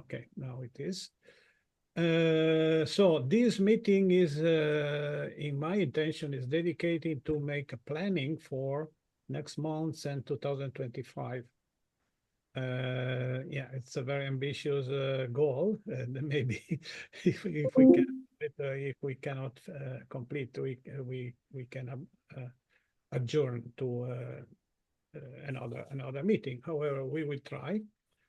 Okay, now it is. So this meeting is, in my intention, is dedicated to make a planning for next month and 2025. Yeah, it's a very ambitious goal, and maybe if we cannot complete, we can adjourn to another meeting. However, we will try.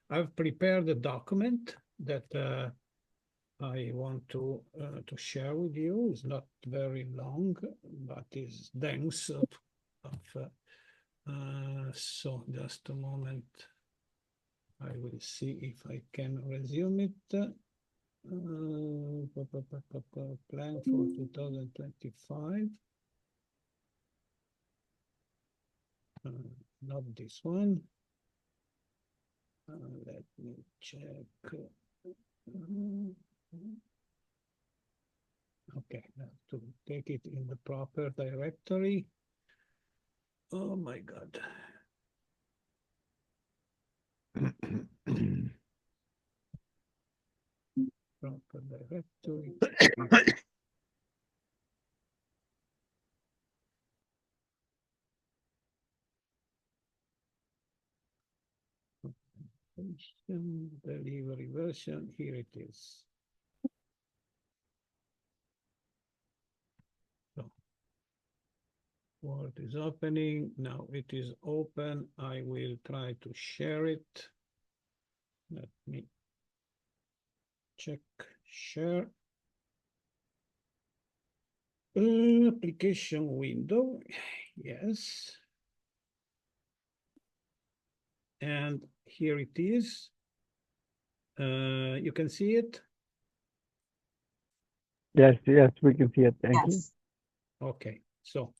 I've prepared a document that I want to share with you. It's not very long, but is dense so just a moment. I will see if I can resume it. Plan for 2025. Not this one. Let me check. Okay, now to take it in the proper directory. Oh my God. Proper directory. Delivery version, here it is. So, Word is opening. Now it is open. I will try to share it. Let me check share. Application window, yes. And here it is. You can see it? Yes, we can see it. Thank you. Okay, so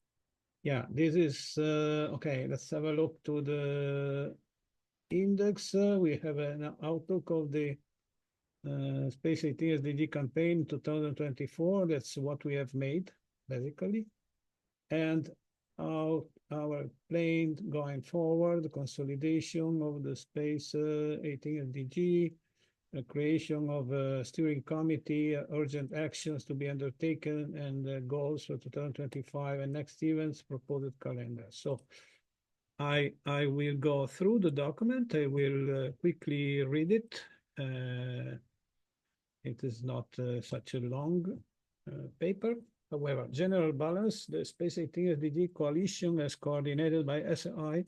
yeah, this is okay. Let's have a look to the index. We have an outlook of the Space18thSDG campaign 2024. That's what we have made, basically. And our plan going forward, the consolidation of the Space18thSDG, the creation of a steering committee, urgent actions to be undertaken, and goals for 2025 and next events, proposed calendar. So I will go through the document. I will quickly read it. It is not such a long paper. However, general balance, the Space18thSDG coalition, as coordinated by SI,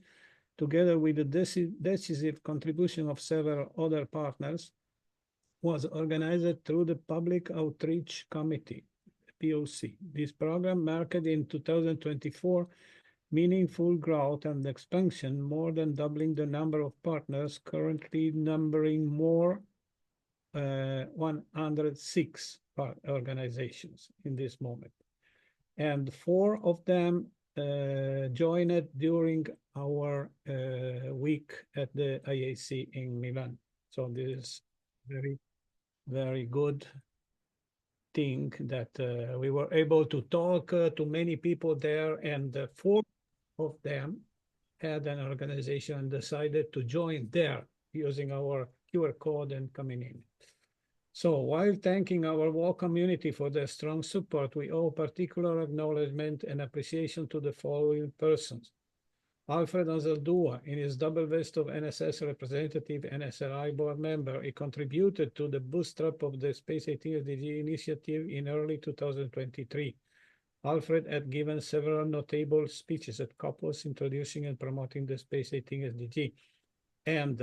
together with the decisive contribution of several other partners, was organized through the Public Outreach Committee, POC. This program marked in 2024 meaningful growth and expansion, more than doubling the number of partners, currently numbering more 106 organizations in this moment. And 4 of them joined during our week at the IAC in Milan. So this is very, very good thing that we were able to talk to many people there, and 4 of them had an organization and decided to join there using our QR code and coming in. So while thanking our WAL community for their strong support, we owe particular acknowledgement and appreciation to the following persons. Alfred Anzaldúa, in his double vest of NSS representative and SRI board member, he contributed to the bootstrap of the Space18thSDG initiative in early 2023. Alfred had given several notable speeches at COPOS introducing and promoting the Space18thSDG. And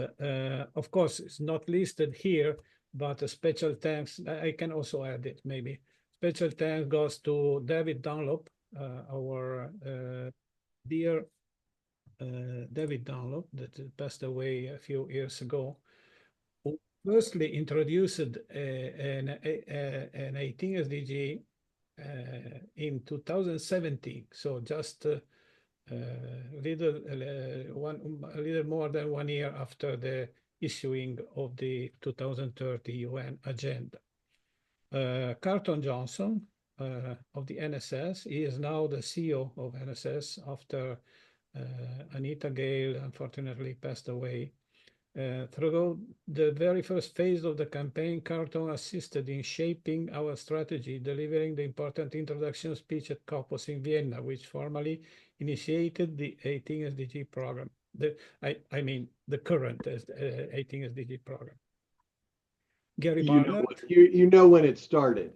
of course, it's not listed here, but a special thanks, I can also add it maybe. Special thanks goes to David Dunlop, our dear David Dunlop, that passed away a few years ago, who firstly introduced an 18thSDG in 2017. So just a little more than 1 year after the issuing of the 2030 UN agenda. Carlton Johnson of the NSS, he is now the CEO of NSS after Anita Gale unfortunately passed away. Throughout the very first phase of the campaign, Carton assisted in shaping our strategy, delivering the important introduction speech at COPOS in Vienna, which formally initiated the 18 SDG program. I mean, the current 18 SDG program. Gary Barnhard. You know when it started,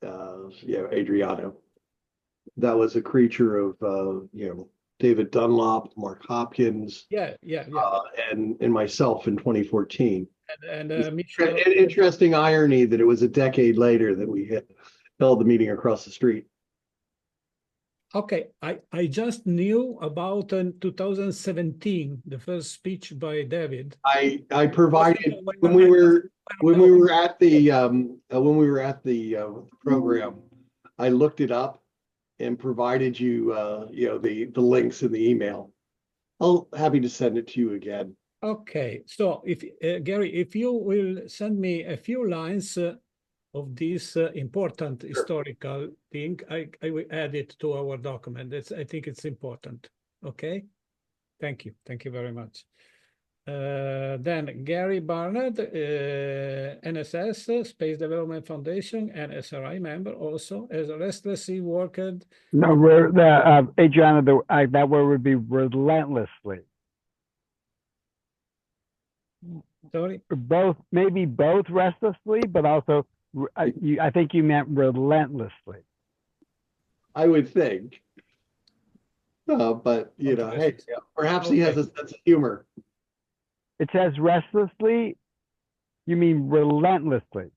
Adriano. That was a creature of, David Dunlop, Mark Hopkins. And myself in 2014. And Mikhail. An interesting irony that it was a decade later that we held the meeting across the street. Okay, I just knew about 2017, the first speech by David. I provided when we were at the program, I looked it up and provided you the links in the email. I'll happy to send it to you again. Okay, so if Gary, if you will send me a few lines of this important historical thing, I will add it to our document. I think it's important. Okay, thank you very much. Then Gary Barnhard, NSS, Space Development Foundation, and SRI member also, as restlessly worked. No, Adriano, that word would be relentlessly. Sorry? Maybe both restlessly, but also, I think you meant relentlessly. I would think. But, hey, perhaps he has a sense of humor. It says restlessly, you mean relentlessly.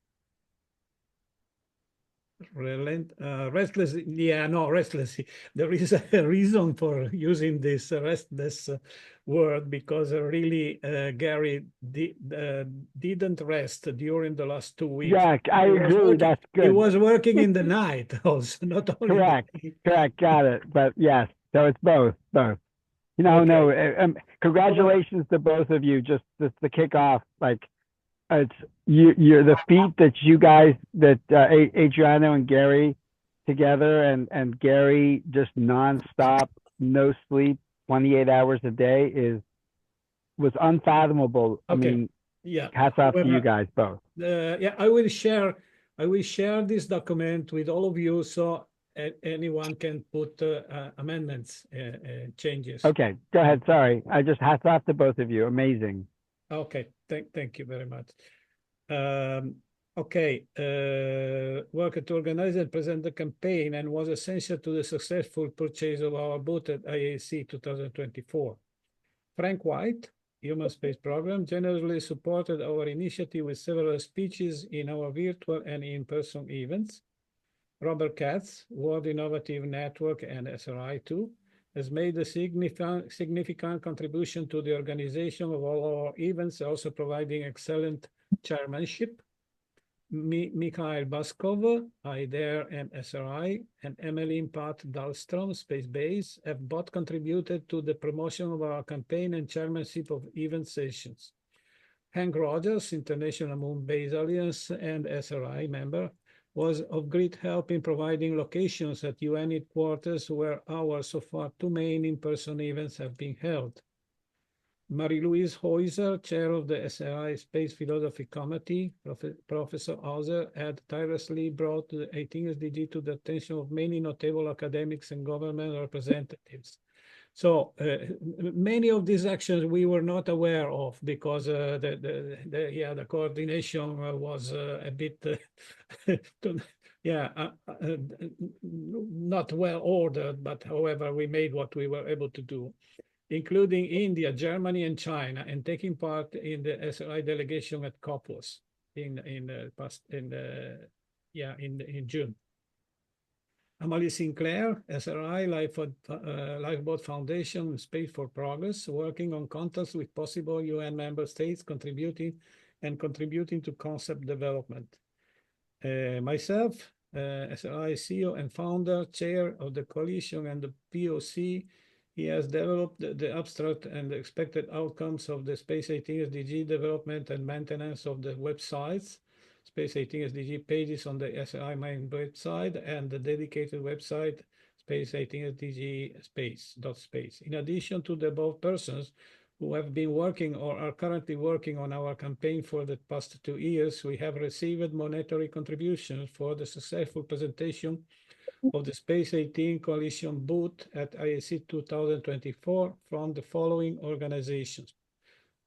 Restlessly, restlessly. There is a reason for using this restless word, because really Gary didn't rest during the last 2 weeks. Yeah, I agree. That's good. He was working in the night also, not only. Correct, got it. But yes, so it's both. Congratulations to both of you. Just to kick off, it's you're the feat that you guys, that Adriano and Gary together, and Gary just nonstop, no sleep, 28 hours a day was unfathomable. Okay. I mean, hats off to you guys both. I will share this document with all of you, so anyone can put amendments, changes. Okay, go ahead. Sorry, I just hats off to both of you. Amazing. Okay, thank you very much. Worked to organize and present the campaign, and was essential to the successful purchase of our booth at IAC 2024. Frank White, Human Space Program, generously supported our initiative with several speeches in our virtual and in-person events. Robert Katz, World Innovative Network and SRI2, has made a significant contribution to the organization of all our events, also providing excellent chairmanship. Mikhail Baskov, IDER and SRI, and Amalie and Pat Dahlstrom, Space Base, have both contributed to the promotion of our campaign and chairmanship of event sessions. Hank Rogers, International Moon Base Alliance and SRI member, was of great help in providing locations at UN headquarters, where our so far 2 main in-person events have been held. Marie-Luise Heuser, chair of the SRI Space Philosophy Committee, Professor Heuser had tirelessly brought the 18 SDG to the attention of many notable academics and government representatives. So many of these actions we were not aware of, because the coordination was a bit not well ordered, but however we made what we were able to do, including India, Germany, and China, and taking part in the SRI delegation at COPOS in June. Amalie Sinclair, SRI, Lifeboat Foundation, Space for Progress, working on contacts with possible UN member states, contributing to concept development. Myself, SRI CEO and founder, chair of the coalition and the POC, he has developed the abstract and the expected outcomes of the Space 18 SDG development and maintenance of the websites, Space 18 SDG pages on the SRI main website, and the dedicated website, Space 18 SDG space. In addition to the above persons, who have been working or are currently working on our campaign for the past 2 years, we have received monetary contributions for the successful presentation of the Space 18 Coalition booth at IAC 2024 from the following organizations.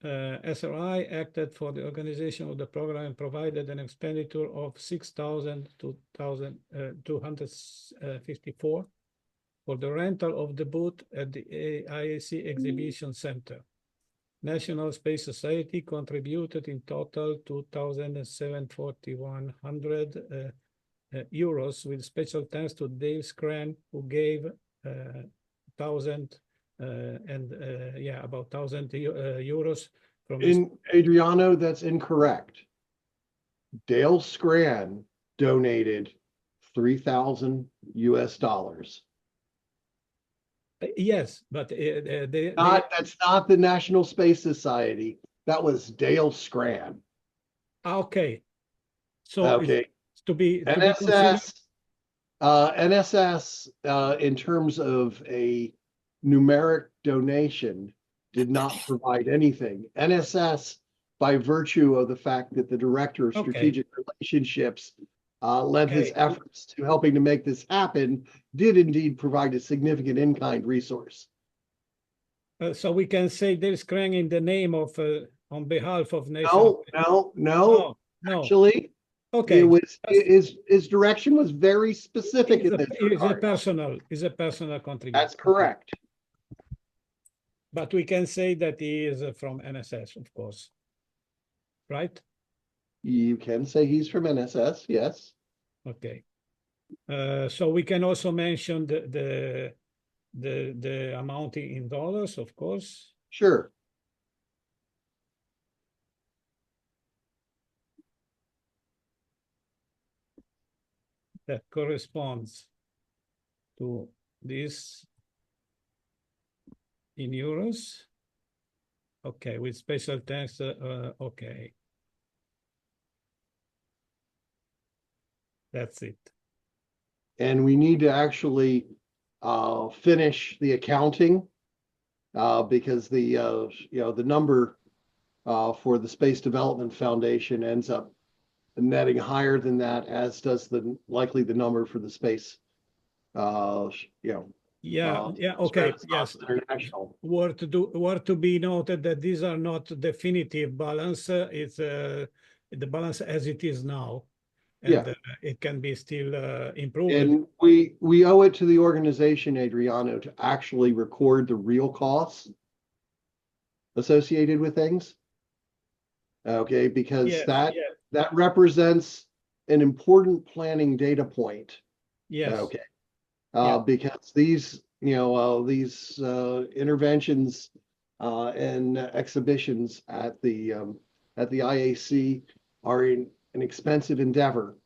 SRI acted for the organization of the program and provided an expenditure of $6,254 for the rental of the booth at the IAC Exhibition Center. National Space Society contributed in total €2,741 with special thanks to Dave Scran, who gave about 1,000 euros from Adriano, that's incorrect. Dale Scran donated $3,000. Yes, but that's not the National Space Society. That was Dale Scran. Okay. So okay. To be NSS, in terms of a numeric donation, did not provide anything. NSS, by virtue of the fact that the Director of Strategic Relationships led his efforts to helping to make this happen, did indeed provide a significant in-kind resource. So we can say there's Krang in the name of, on behalf of National. No. Actually, it was his direction was very specific in this regard. Is a personal contribution. That's correct. But we can say that he is from NSS, of course, right? You can say he's from NSS, yes. Okay. So we can also mention the amount in dollars, of course. Sure. That corresponds to this in euros. Okay, with special thanks. Okay. That's it. And we need to actually finish the accounting because the number for the Space Development Foundation ends up netting higher than that, as does likely the number for the space. Okay. Yes. International. Worth to be noted that these are not definitive balance. It's the balance as it is now. And it can be still improved. And we owe it to the organization, Adriano, to actually record the real costs associated with things. Okay, because that represents an important planning data point. Yes. Okay. Because these interventions and exhibitions at the IAC are an expensive endeavor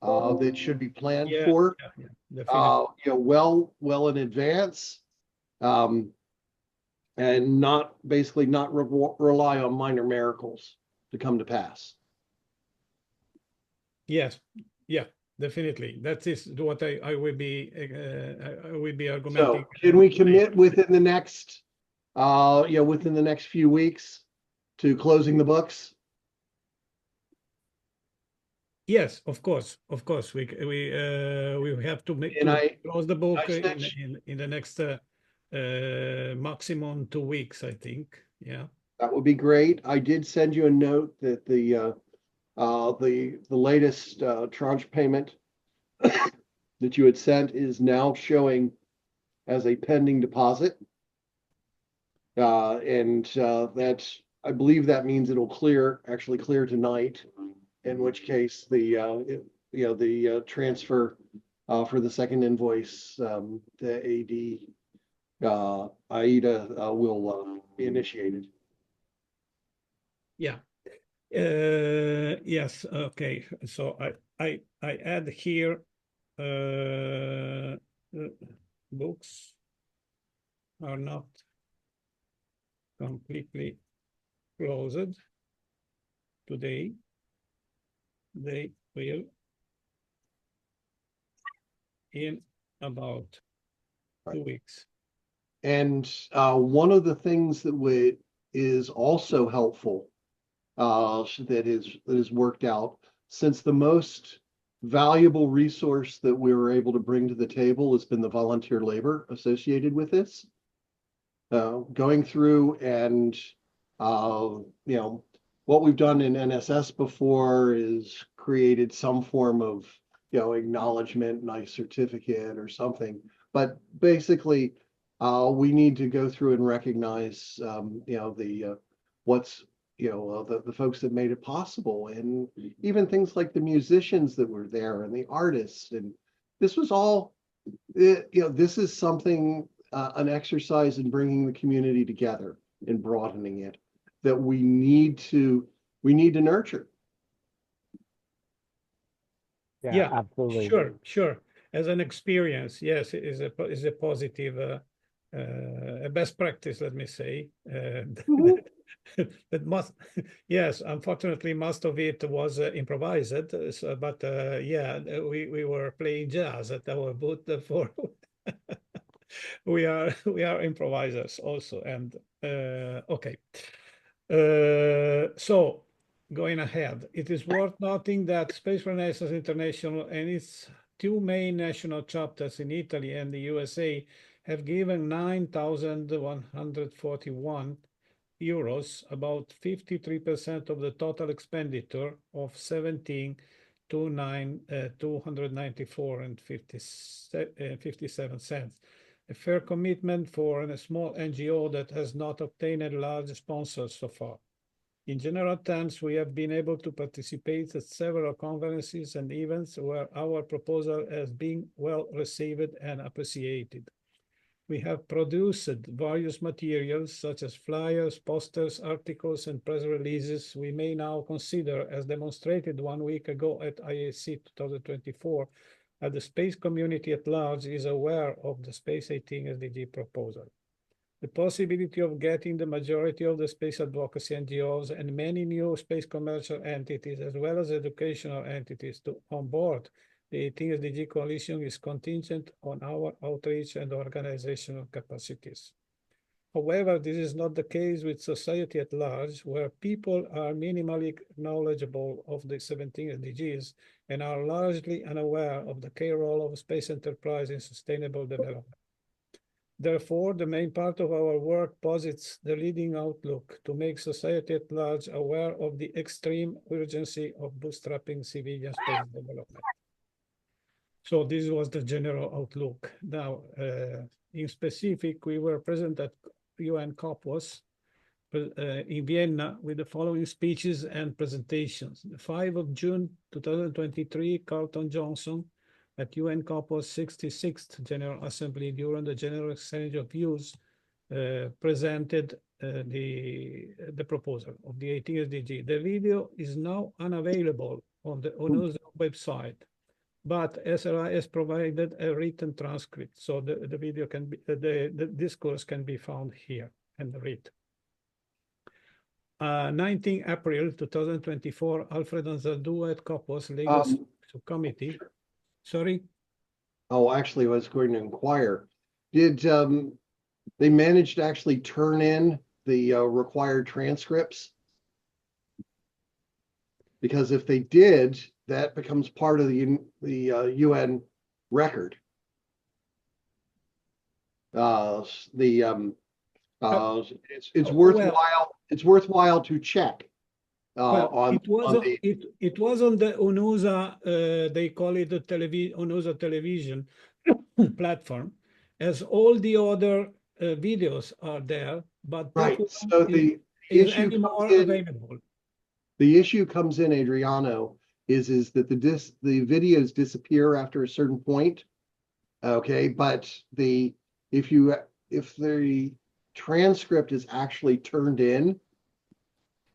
that should be planned for, well in advance, and not rely on minor miracles to come to pass. Yes, definitely. That is what I will be argumenting. So can we commit within the next few weeks to closing the books? Yes, of course. We have to close the book in the next maximum 2 weeks, I think. Yeah, that would be great. I did send you a note that the latest tranche payment that you had sent is now showing as a pending deposit, and that I believe that means it'll clear tonight. In which case the transfer for the second invoice to AD AIDA will be initiated. Yeah. Yes. Okay. So I add here books are not completely closed today. They will in about 2 weeks. And one of the things that is also helpful, that is worked out, since the most valuable resource that we were able to bring to the table has been the volunteer labor associated with this. Going through and, what we've done in NSS before is created some form of, acknowledgement, nice certificate or something. But basically, we need to go through and recognize, what's, the folks that made it possible, and even things like the musicians that were there and the artists. And this was all, this is something, an exercise in bringing the community together and broadening it, that we need to nurture. Yeah, absolutely. Sure. As an experience, yes, it is a positive, a best practice, let me say. That must, yes, unfortunately, most of it was improvised. But yeah, we were playing jazz at our booth for. we are improvisers also, and okay. So going ahead, it is worth noting that Space Renaissance International and its two main national chapters in Italy and the USA have given 9,141 euros, about 53% of the total expenditure of 294 and 57 cents. A fair commitment for a small NGO that has not obtained large sponsors so far. In general terms, we have been able to participate at several conferences and events where our proposal has been well received and appreciated. We have produced various materials such as flyers, posters, articles, and press releases we may now consider, as demonstrated 1 week ago at IAC 2024, that the space community at large is aware of the Space18 SDG proposal. The possibility of getting the majority of the space advocacy NGOs and many new space commercial entities, as well as educational entities, to on board the 18 SDG coalition is contingent on our outreach and organizational capacities. However, this is not the case with society at large, where people are minimally knowledgeable of the 17 SDGs and are largely unaware of the key role of space enterprise in sustainable development. Therefore, the main part of our work posits the leading outlook to make society at large aware of the extreme urgency of bootstrapping civilian space development. So this was the general outlook. Now, in specific, we were present at UN COPOS in Vienna with the following speeches and presentations. The 5th of June 2023, Carlton Johnson at UN COPOS 66th General Assembly during the General Exchange of Views presented the proposal of the 18 SDG. The video is now unavailable on the UNO's website, but SRI has provided a written transcript, so the video can be, the discourse can be found here and read. 19 April 2024, Alfred Anzaldúa at COPOS Legal Subcommittee. Sorry? Oh, actually, I was going to inquire. Did they manage to actually turn in the required transcripts? Because if they did, that becomes part of the UN record. It's worthwhile. It's worthwhile to check. It was on the UNOSA, they call it the UNOSA television platform, as all the other videos are there, but right. So the issue available. The issue comes in, Adriano, is that the videos disappear after a certain point. Okay, but if the transcript is actually turned in,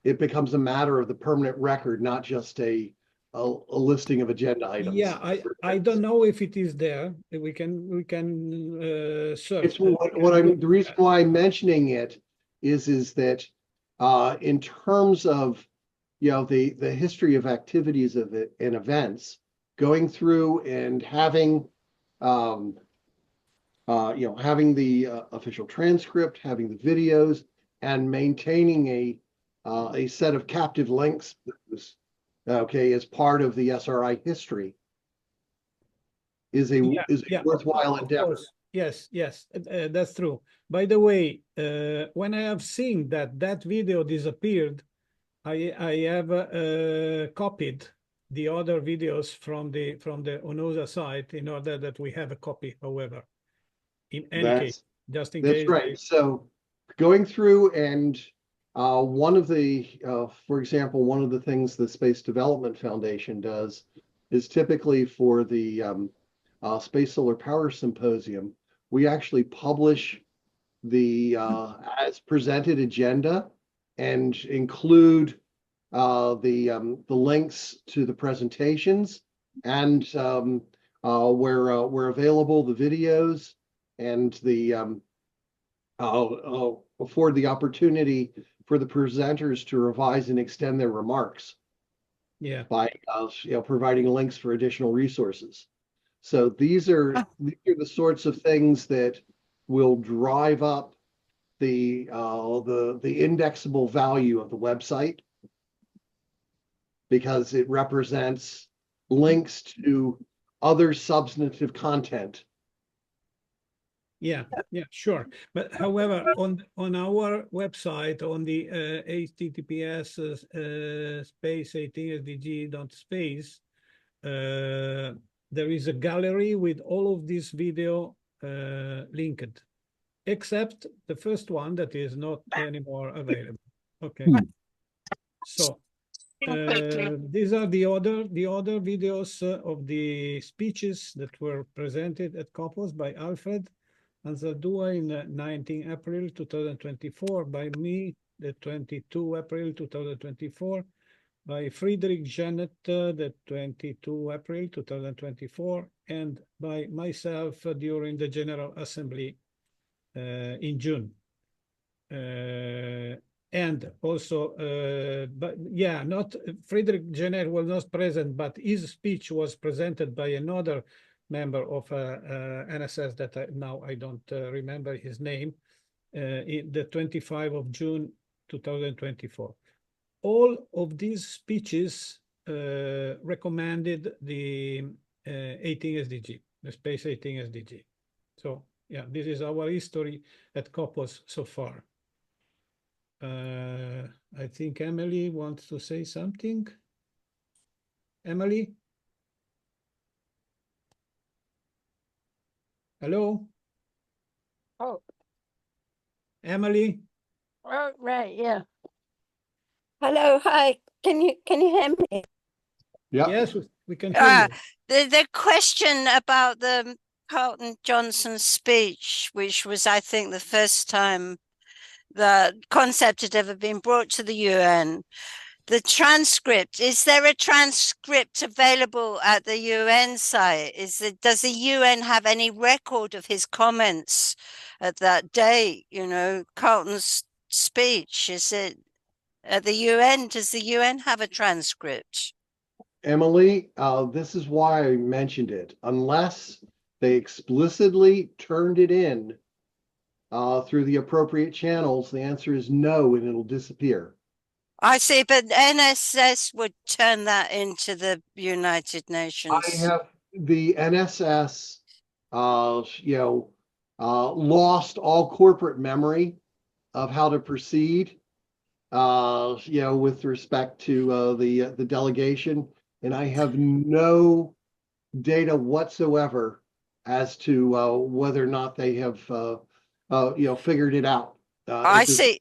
it becomes a matter of the permanent record, not just a listing of agenda items. Yeah, I don't know if it is there. We can search. It's the reason why I'm mentioning it is that in terms of the history of activities of it and events, going through and having having the official transcript, having the videos, and maintaining a set of captive links, okay, as part of the SRI history is a worthwhile endeavor. Course. Yes, that's true. By the way, when I have seen that video disappeared, I have copied the other videos from the ONOSA site in order that we have a copy, however, in any case, just in case. That's right. So going through and one of the, for example, one of the things the Space Development Foundation does is typically for the Space Solar Power Symposium, we actually publish the as presented agenda and include the links to the presentations, and where available, the videos, and the afford the opportunity for the presenters to revise and extend their remarks. Yeah. By providing links for additional resources. So these are the sorts of things that will drive up the indexable value of the website, because it represents links to other substantive content. Yeah, sure. But however, on our website, on the https space18thSDG.space, there is a gallery with all of this video linked, except the first one that is not anymore available. Okay. So these are the other videos of the speeches that were presented at COPOS by Alfred Anzaldúa in 19 April 2024, by me the 22 April 2024, by Friedrich Janet the 22 April 2024, and by myself during the General Assembly in June. And also, but yeah, not Friedrich Janet was not present, but his speech was presented by another member of NSS that now I don't remember his name, in the 25 of June 2024. All of these speeches recommended the 18 SDG, the Space 18 SDG. So yeah, this is our history at COPOS so far. I think Amalie wants to say something. Amalie? Hello? Oh. Amalie? Oh, right, yeah. Hello, hi. Can you hear me? Yeah. Yes, we can hear you. The question about the Carlton Johnson speech, which was, I think, the first time the concept had ever been brought to the UN. The transcript, is there a transcript available at the UN site? Does the UN have any record of his comments at that date? You know, Carlton's speech, is it at the UN? Does the UN have a transcript? Emily, this is why I mentioned it. Unless they explicitly turned it in through the appropriate channels, the answer is no, and it'll disappear. I see, but NSS would turn that into the United Nations. I have the NSS, lost all corporate memory of how to proceed, with respect to the delegation, and I have no data whatsoever as to whether or not they have, figured it out. I see.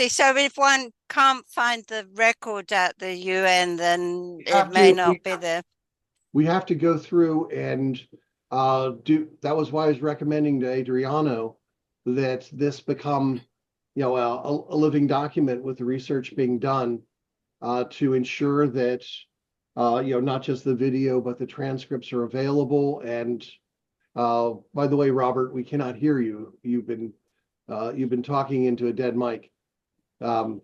So if one can't find the record at the UN, then it may not be there. We have to go through and that was why I was recommending to Adriano that this become, a living document with the research being done to ensure that, not just the video, but the transcripts are available. And by the way, Robert, we cannot hear you. You've been talking into a dead mic. So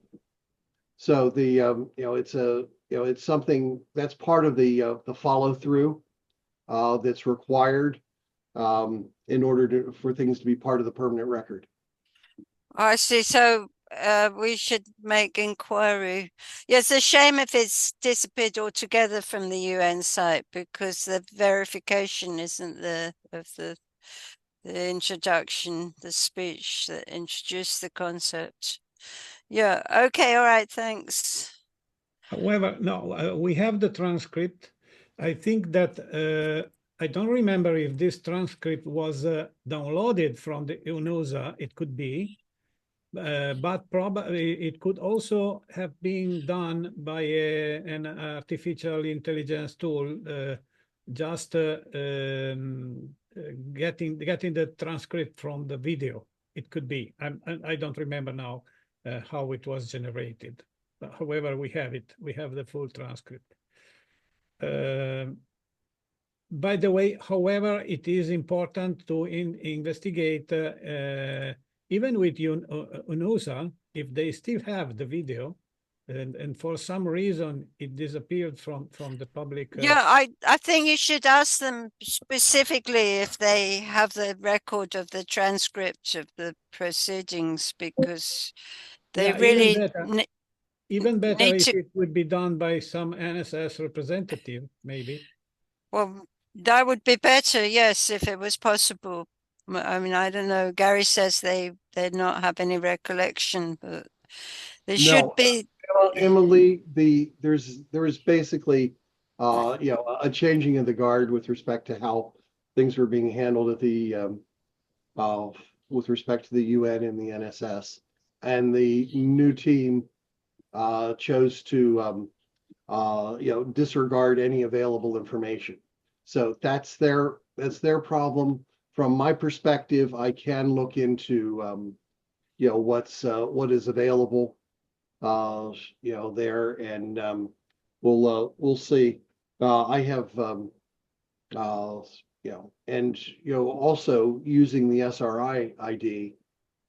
it's something that's part of the follow through that's required in order for things to be part of the permanent record. I see. So we should make inquiry. Yeah, it's a shame if it's disappeared altogether from the UN site because the verification isn't there of the introduction, the speech that introduced the concept. Yeah, okay, all right, thanks. However, no, we have the transcript. I think that I don't remember if this transcript was downloaded from the UNOSA. It could be, but probably it could also have been done by an artificial intelligence tool, just getting the transcript from the video. It could be. I don't remember now how it was generated. However, we have it. We have the full transcript. By the way, however, it is important to investigate, even with UNOSA, if they still have the video, and for some reason it disappeared from the public. Yeah, I think you should ask them specifically if they have the record of the transcript of the proceedings, because they Yeah, really even better need if to. it would be done by some NSS representative, maybe. Well, that would be better, yes, if it was possible. I mean, I don't know. Gary says they not have any recollection, but there should No, be. Emily, there is basically a changing of the guard with respect to how things were being handled at the with respect to the UN and the NSS, and the new team chose to disregard any available information. So that's their problem. From my perspective, I can look into what is available there, and we'll see. I have and also using the SRI ID,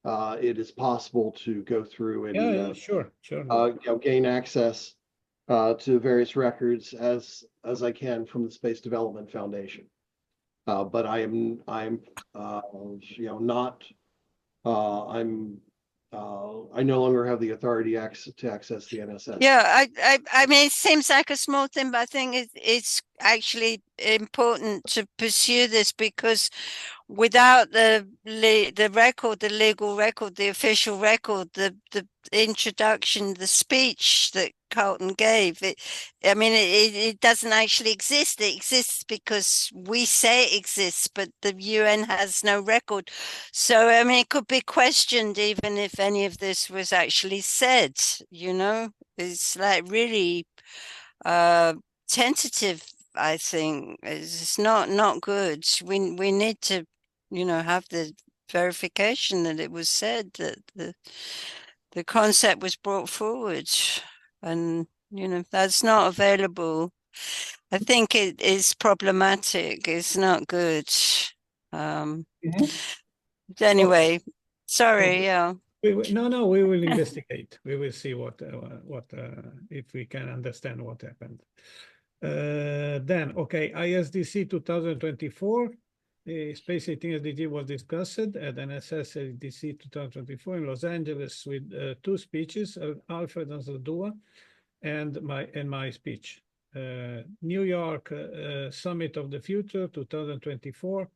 it is possible to go through and Yeah, sure. gain access to various records as I can from the Space Development Foundation. But I'm not. I no longer have the authority to access the NSS. Yeah, I mean, it seems like a small thing, but I think it's actually important to pursue this, because without the record, the legal record, the official record, the introduction, the speech that Carlton gave, it doesn't actually exist. It exists because we say it exists, but the UN has no record. So, I mean, it could be questioned even if any of this was actually said, It's like really tentative, I think. It's not good. We need to have the verification that it was said, that the concept was brought forward, and that's not available. I think it is problematic. It's not good. Anyway, sorry. Yeah. We will investigate. We will see what if we can understand what happened. Then, okay, ISDC 2024. Space 18thSDG was discussed at NSS ISDC 2024 in Los Angeles with two speeches, Alfred Anzaldúa and my speech. New York Summit of the Future 2024.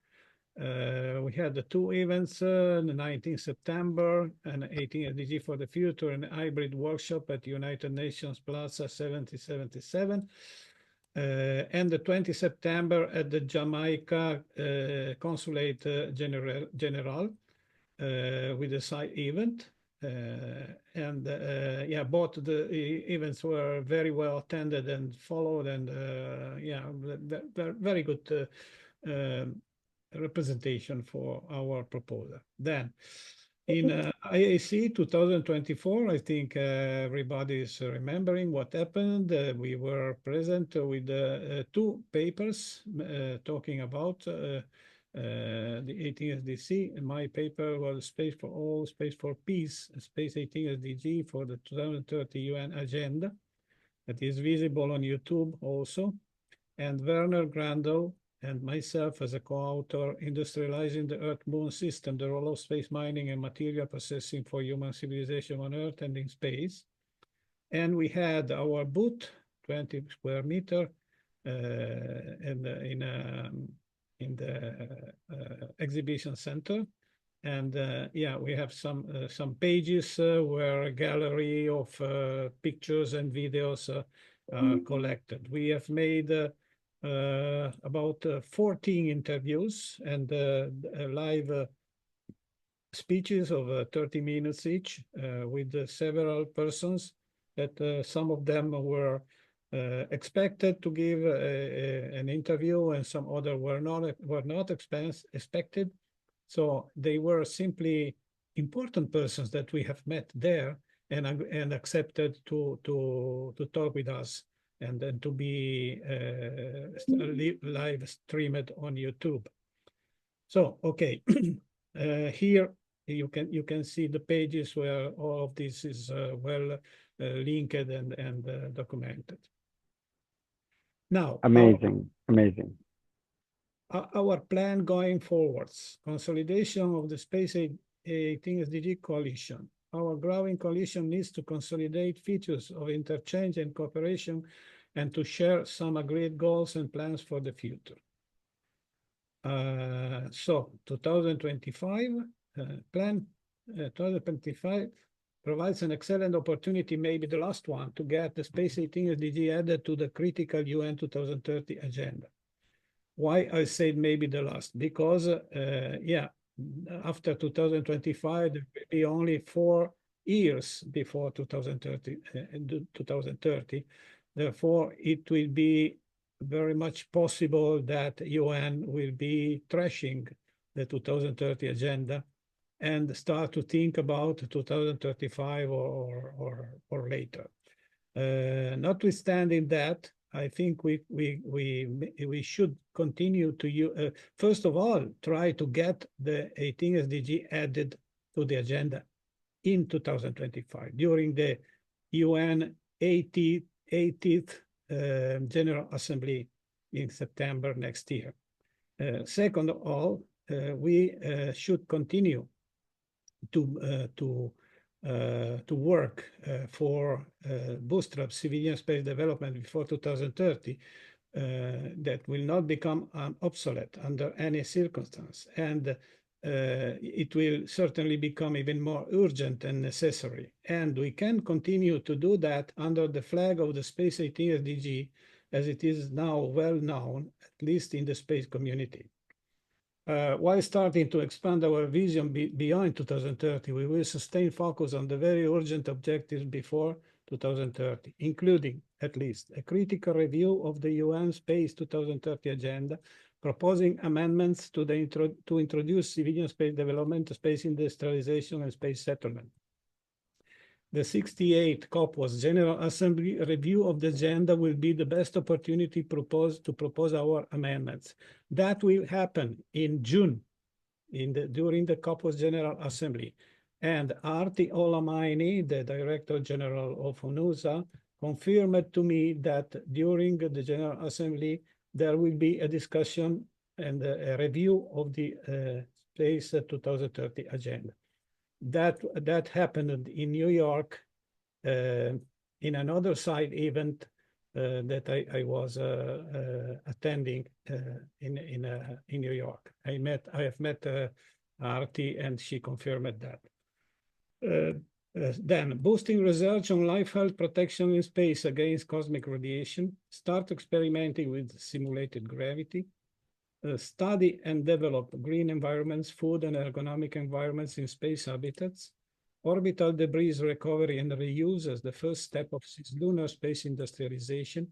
We had the two events, the 19th September and 18thSDG for the Future, and hybrid workshop at United Nations Plaza 7077. And the 20th September at the Jamaica Consulate General with a side event. Both the events were very well attended and followed, and very good representation for our proposal. Then in IAC 2024, I think everybody is remembering what happened. We were present with two papers talking about the 18thSDC. My paper was Space for All, Space for Peace, Space 18thSDG for the 2030 UN Agenda. That is visible on YouTube also. And Werner, Grandl, and myself as a co-author, Industrializing the Earth-Moon System, the Role of Space Mining and Material Processing for Human Civilization on Earth and in Space. And we had our booth, 20 square meter, in the exhibition center. And yeah, we have some pages where a gallery of pictures and videos are collected. We have made about 14 interviews and live speeches of 30 minutes each with several persons that some of them were expected to give an interview and some other were not expected. So they were simply important persons that we have met there and accepted to talk with us and then to be live streamed on YouTube. So okay, here you can see the pages where all of this is well linked and documented. Now, amazing. Our plan going forwards: consolidation of the Space18thSDG coalition. Our growing coalition needs to consolidate features of interchange and cooperation and to share some agreed goals and plans for the future. So 2025 plan 2025 provides an excellent opportunity, maybe the last one, to get the Space18thSDG added to the critical UN 2030 agenda. Why I said maybe the last? Because, yeah, after 2025, there will be only 4 years before 2030. Therefore, it will be very much possible that UN will be trashing the 2030 agenda and start to think about 2035 or later. Notwithstanding that, I think we should continue to first of all try to get the 18thSDG added to the agenda in 2025 during the UN 80th General Assembly in September next year. Second of all, we should continue to work for bootstrap civilian space development before 2030 that will not become obsolete under any circumstance. And it will certainly become even more urgent and necessary. And we can continue to do that under the flag of the Space18thSDG, as it is now well known, at least in the space community. While starting to expand our vision beyond 2030, we will sustain focus on the very urgent objectives before 2030, including at least a critical review of the UN Space 2030 agenda, proposing amendments to introduce civilian space development, space industrialization, and space settlement. The 68th COPWAS General Assembly review of the agenda will be the best opportunity to propose our amendments. That will happen in June, during the COPWAS General Assembly. And Arti Olamaini, the Director General of UNUSA, confirmed to me that during the General Assembly, there will be a discussion and a review of the Space 2030 agenda. That happened in New York in another side event that I was attending in New York. I have met Arti, and she confirmed that. Then, boosting research on life health protection in space against cosmic radiation, start experimenting with simulated gravity, study and develop green environments, food and ergonomic environments in space habitats, orbital debris recovery and reuse as the first step of cislunar space industrialization,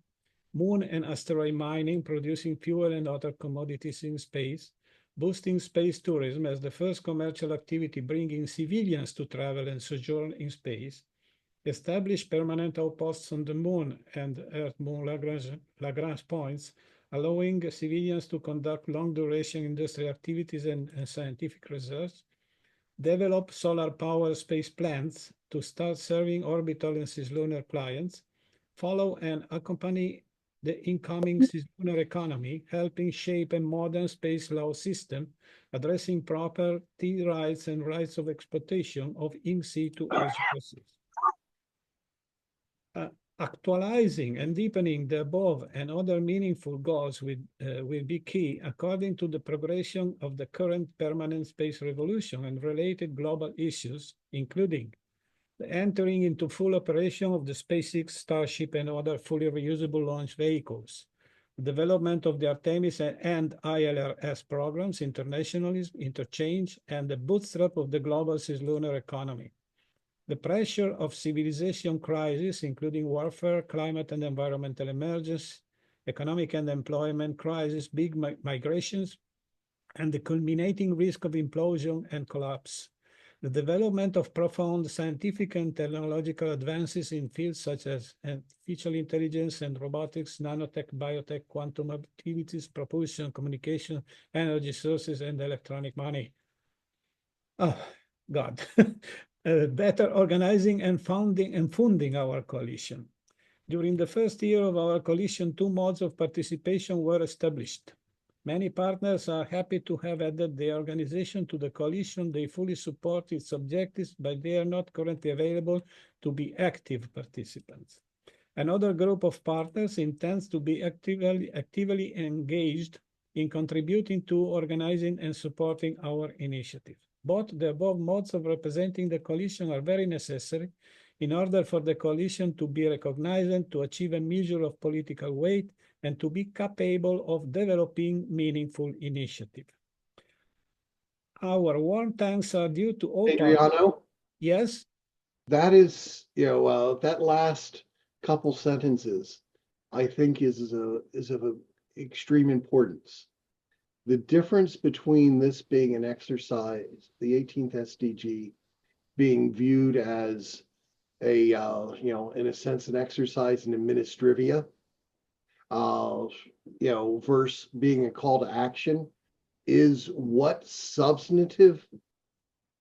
moon and asteroid mining, producing fuel and other commodities in space, boosting space tourism as the first commercial activity bringing civilians to travel and sojourn in space, establish permanent outposts on the moon and Earth-Moon Lagrange points, allowing civilians to conduct long-duration industrial activities and scientific research, develop solar power space plants to start serving orbital and cislunar clients, follow and accompany the incoming cislunar economy, helping shape a modern space law system addressing property rights and rights of exploitation of in situ resources. Actualizing and deepening the above and other meaningful goals will be key according to the progression of the current permanent space revolution and related global issues, including the entering into full operation of the SpaceX, Starship, and other fully reusable launch vehicles, development of the Artemis and ILRS programs, internationalism, interchange, and the bootstrap of the global cislunar economy. The pressure of civilization crisis, including warfare, climate and environmental emergence, economic and employment crisis, big migrations, and the culminating risk of implosion and collapse. The development of profound scientific and technological advances in fields such as artificial intelligence and robotics, nanotech, biotech, quantum activities, propulsion, communication, energy sources, and electronic money. Oh, God. Better organizing and funding our coalition. During the first year of our coalition, 2 modes of participation were established. Many partners are happy to have added their organization to the coalition. They fully support its objectives, but they are not currently available to be active participants. Another group of partners intends to be actively engaged in contributing to organizing and supporting our initiative. Both the above modes of representing the coalition are very necessary in order for the coalition to be recognized and to achieve a measure of political weight and to be capable of developing meaningful initiative. Our warm thanks are due to all Adriano? Yes? That is, that last couple sentences, I think is of extreme importance. The difference between this being an exercise, the 18th SDG being viewed as a, in a sense, an exercise in administrivia, versus being a call to action, is what substantive,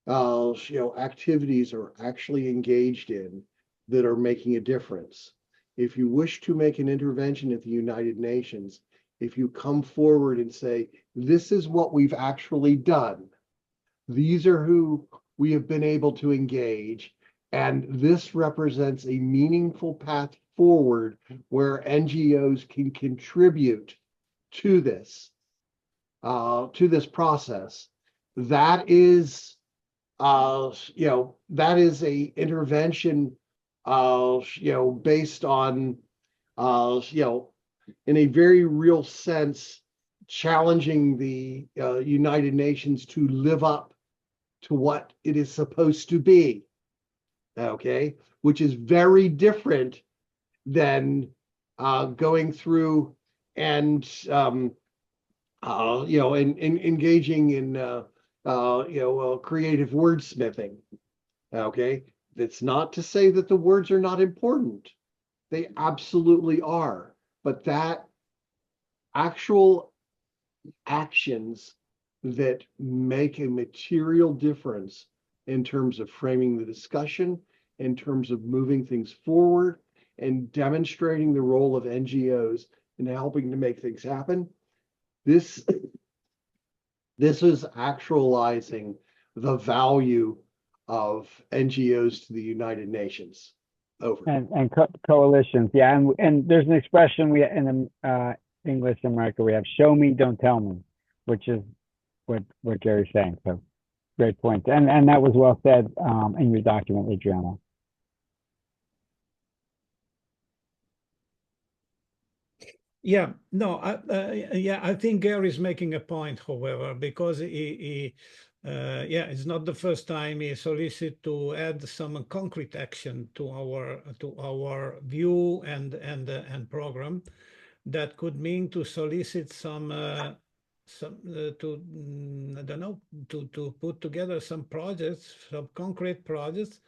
activities are actually engaged in that are making a difference. If you wish to make an intervention at the United Nations, if you come forward and say, this is what we've actually done, these are who we have been able to engage, and this represents a meaningful path forward where NGOs can contribute to this process. That is, that is a intervention, based on, in a very real sense, challenging the United Nations to live up to what it is supposed to be, okay? Which is very different than going through and, engaging in, creative wordsmithing, okay? That's not to say that the words are not important. They absolutely are. But that actual actions that make a material difference in terms of framing the discussion, in terms of moving things forward, and demonstrating the role of NGOs in helping to make things happen. This is actualizing the value of NGOs to the United Nations. Over. And coalitions, yeah, and there's an expression we in English America, we have "show me, don't tell me," which is what Gary's saying. So great point, and that was well said in your document, Adriano. Yeah, no, I think Gary's making a point, however, because it's not the first time he solicits to add some concrete action to our view and program. That could mean to solicit to put together some projects, some concrete projects,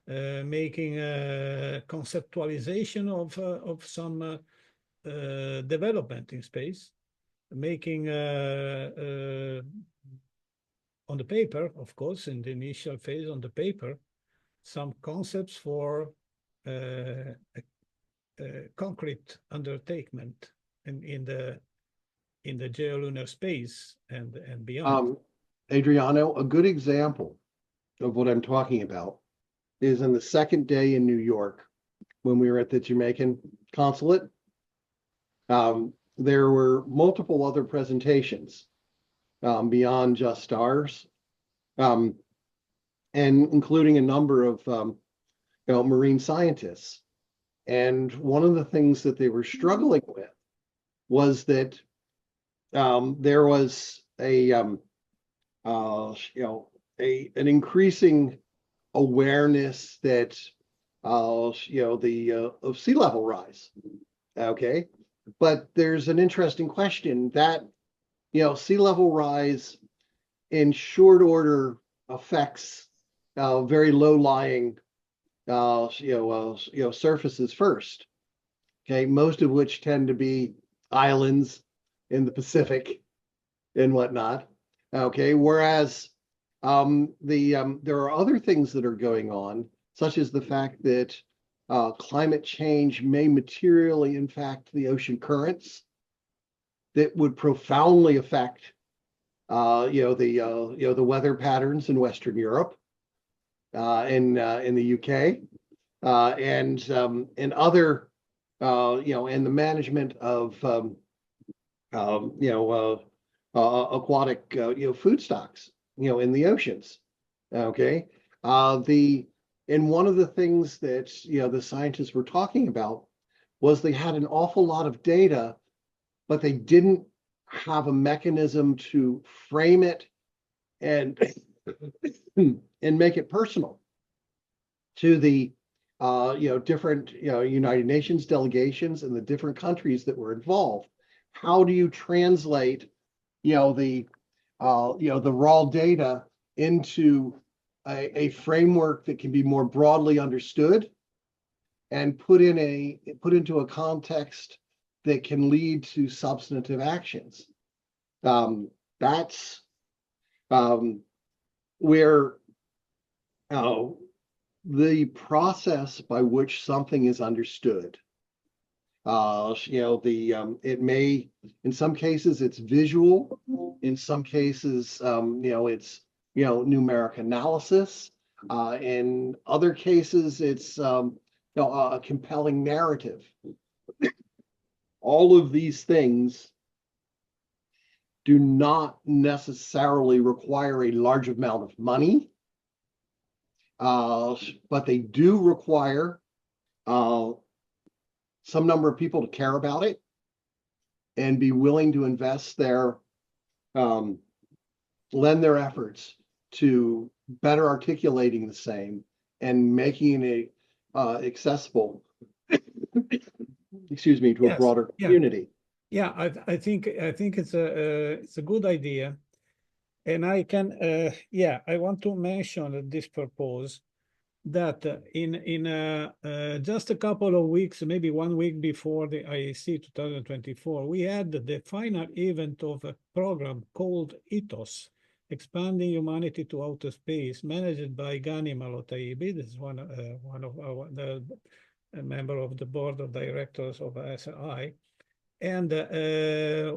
making a conceptualization of some development in space, making on the paper, of course, in the initial phase on the paper, some concepts for concrete undertaking in the geolunar space and beyond. Adriano, a good example of what I'm talking about is in the second day in New York when we were at the Jamaican consulate. There were multiple other presentations beyond just ours, and including a number of marine scientists. And one of the things that they were struggling with was that there was an increasing awareness that of sea level rise. Okay, but there's an interesting question that sea level rise in short order affects very low lying surfaces first. Okay, most of which tend to be islands in the Pacific and whatnot. Okay, whereas there are other things that are going on, such as the fact that climate change may materially impact the ocean currents that would profoundly affect the weather patterns in Western Europe, in the UK, and other and the management of aquatic food stocks in the oceans. Okay, and one of the things that the scientists were talking about was they had an awful lot of data, but they didn't have a mechanism to frame it and make it personal to the different United Nations delegations and the different countries that were involved. How do you translate the raw data into a framework that can be more broadly understood and put into a context that can lead to substantive actions? That's where the process by which something is understood. It may, in some cases, it's visual. In some cases, it's numeric analysis. In other cases, it's a compelling narrative. All of these things do not necessarily require a large amount of money, but they do require some number of people to care about it and be willing to invest lend their efforts to better articulating the same and making it accessible to a broader community. Yeah, I think it's a good idea, and I can I want to mention at this purpose that in just a couple of weeks, maybe 1 week before the IAC 2024, we had the final event of a program called ETHOS, Expanding Humanity to Outer Space, managed by Ghanim Al-Otaibi. This is one of a member of the board of directors of SRI. And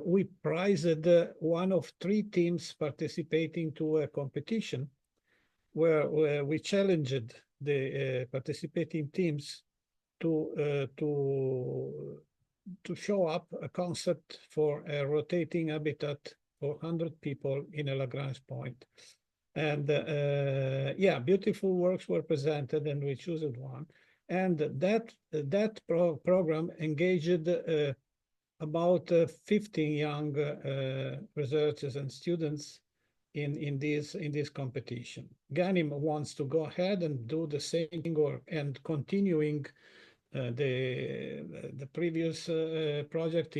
we prized one of 3 teams participating to a competition where we challenged the participating teams to show up a concept for a rotating habitat for 100 people in a Lagrange point. And beautiful works were presented, and we chose one. And that program engaged about 15 young researchers and students in this competition. Ghanim wants to go ahead and do the same thing and continuing the previous project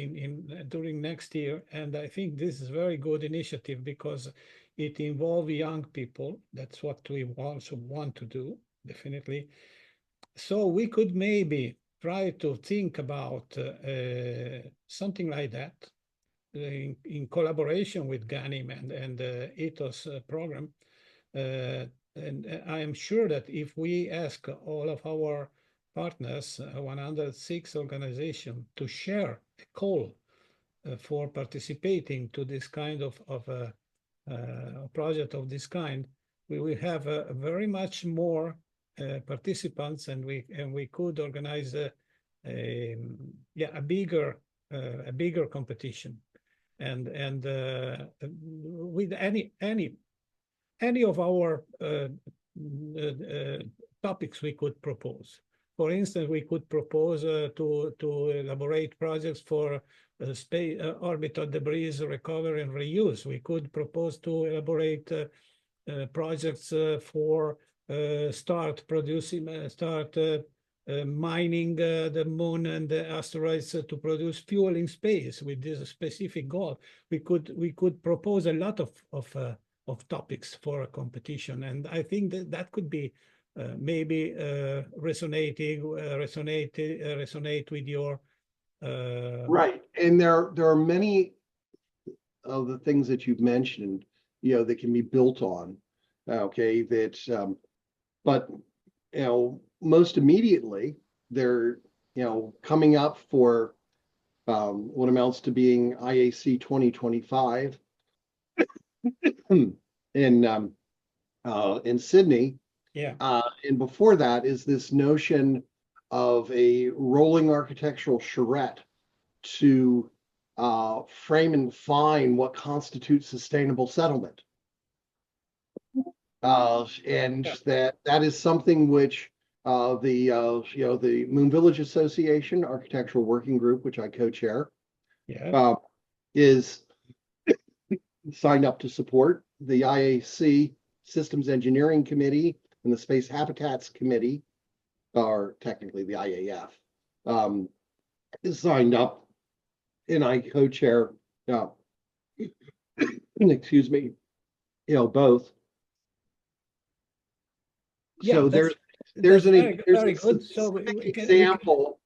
during next year. And I think this is a very good initiative because it involves young people. That's what we also want to do, definitely. So we could maybe try to think about something like that in collaboration with Ghanim and the ETHOS program. And I am sure that if we ask all of our partners, 106 organizations, to share a call for participating to this kind of a project of this kind, we will have very much more participants, and we could organize a bigger competition, and with any of our topics we could propose. For instance, we could propose to elaborate projects for space orbital debris recovery and reuse. We could propose to elaborate projects for start mining the moon and the asteroids to produce fuel in space with this specific goal. We could propose a lot of topics for a competition, and I think that could be maybe resonate with your right. And there are many of the things that you've mentioned, that can be built on. Okay, that but most immediately they're coming up for what amounts to being IAC 2025 in Sydney. Yeah. And before that is this notion of a rolling architectural charrette to frame and define what constitutes sustainable settlement. And that is something which the Moon Village Association Architectural Working Group, which I co-chair, is signed up to support. The IAC Systems Engineering Committee and the Space Habitats Committee, or technically the IAF, is signed up, and I co-chair. Excuse me, both. Yeah, so there's an example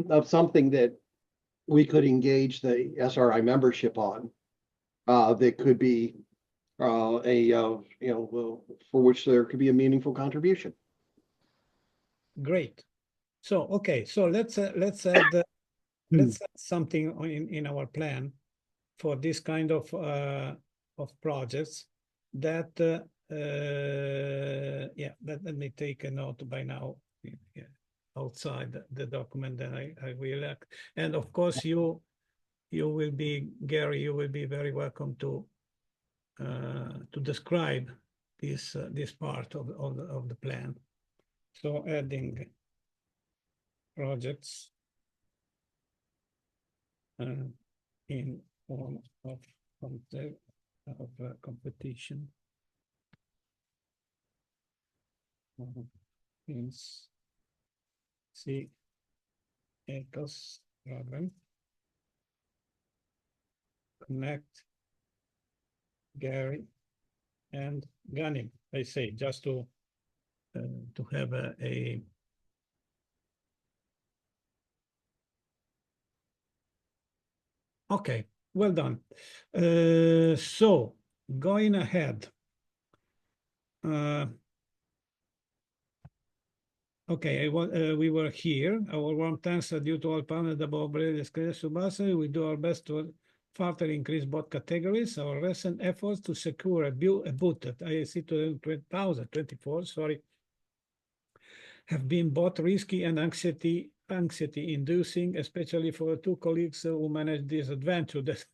of something that we could engage the SRI membership on, that could be for which there could be a meaningful contribution. Great. So okay, so let's add something in our plan for this kind of projects. That let me take a note by now. Outside the document, then I will act. And of course, you will be, Gary, you will be very welcome to describe this part of the plan. So adding projects in form of competition means see ethos problem, connect Gary and Ganim, I say, just to have a okay, well done. So going ahead, okay, we were here. Our warm thanks are due to all panels above discussed to us. We do our best to further increase both categories. Our recent efforts to secure a booth at IAC 2024, have been both risky and anxiety-inducing, especially for the two colleagues who managed this adventure, that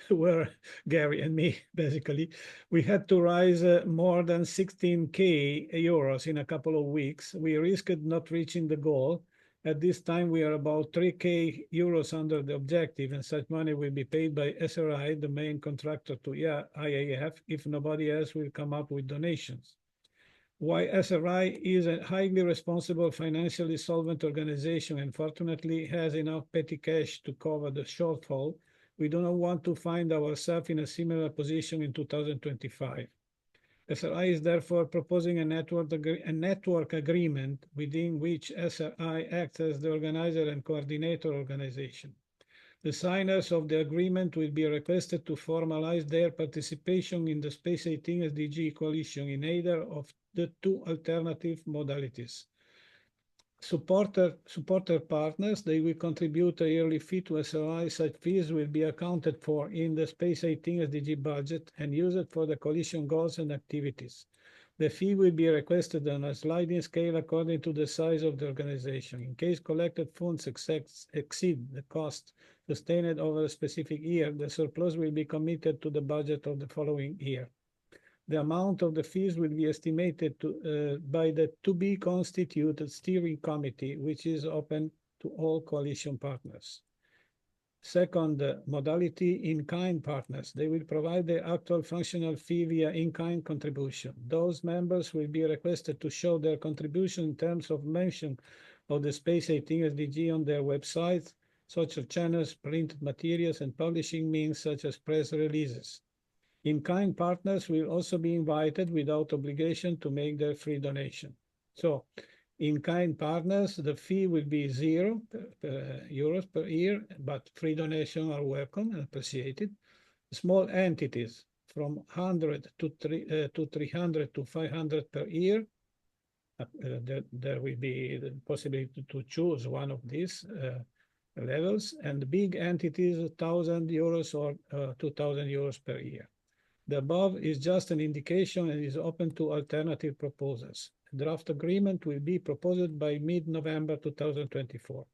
were Gary and me, basically. We had to raise more than 16,000 euros in a couple of weeks. We risked not reaching the goal. At this time, we are about 3,000 euros under the objective, and such money will be paid by SRI, the main contractor to IAF, if nobody else will come up with donations. While SRI is a highly responsible, financially solvent organization and fortunately has enough petty cash to cover the shortfall, we do not want to find ourselves in a similar position in 2025. SRI is therefore proposing a network agreement within which SRI acts as the organizer and coordinator organization. The signers of the agreement will be requested to formalize their participation in the Space18 SDG coalition in either of the two alternative modalities. Supporter partners, they will contribute a yearly fee to SRI. Such fees will be accounted for in the Space 18 SDG budget and used for the coalition goals and activities. The fee will be requested on a sliding scale according to the size of the organization. In case collected funds exceed the cost sustained over a specific year, the surplus will be committed to the budget of the following year. The amount of the fees will be estimated by the to-be-constituted steering committee, which is open to all coalition partners. Second, modality in-kind partners. They will provide the actual functional fee via in-kind contribution. Those members will be requested to show their contribution in terms of mention of the Space 18 SDG on their websites, social channels, printed materials, and publishing means such as press releases. In-kind partners will also be invited without obligation to make their free donation. So, in-kind partners, the fee will be €0 per year, but free donations are welcome and appreciated. Small entities from 100 to 300 to 500 per year. There will be the possibility to choose one of these levels, and big entities, €1,000 or €2,000 per year. The above is just an indication and is open to alternative proposals. A draft agreement will be proposed by mid-November 2024.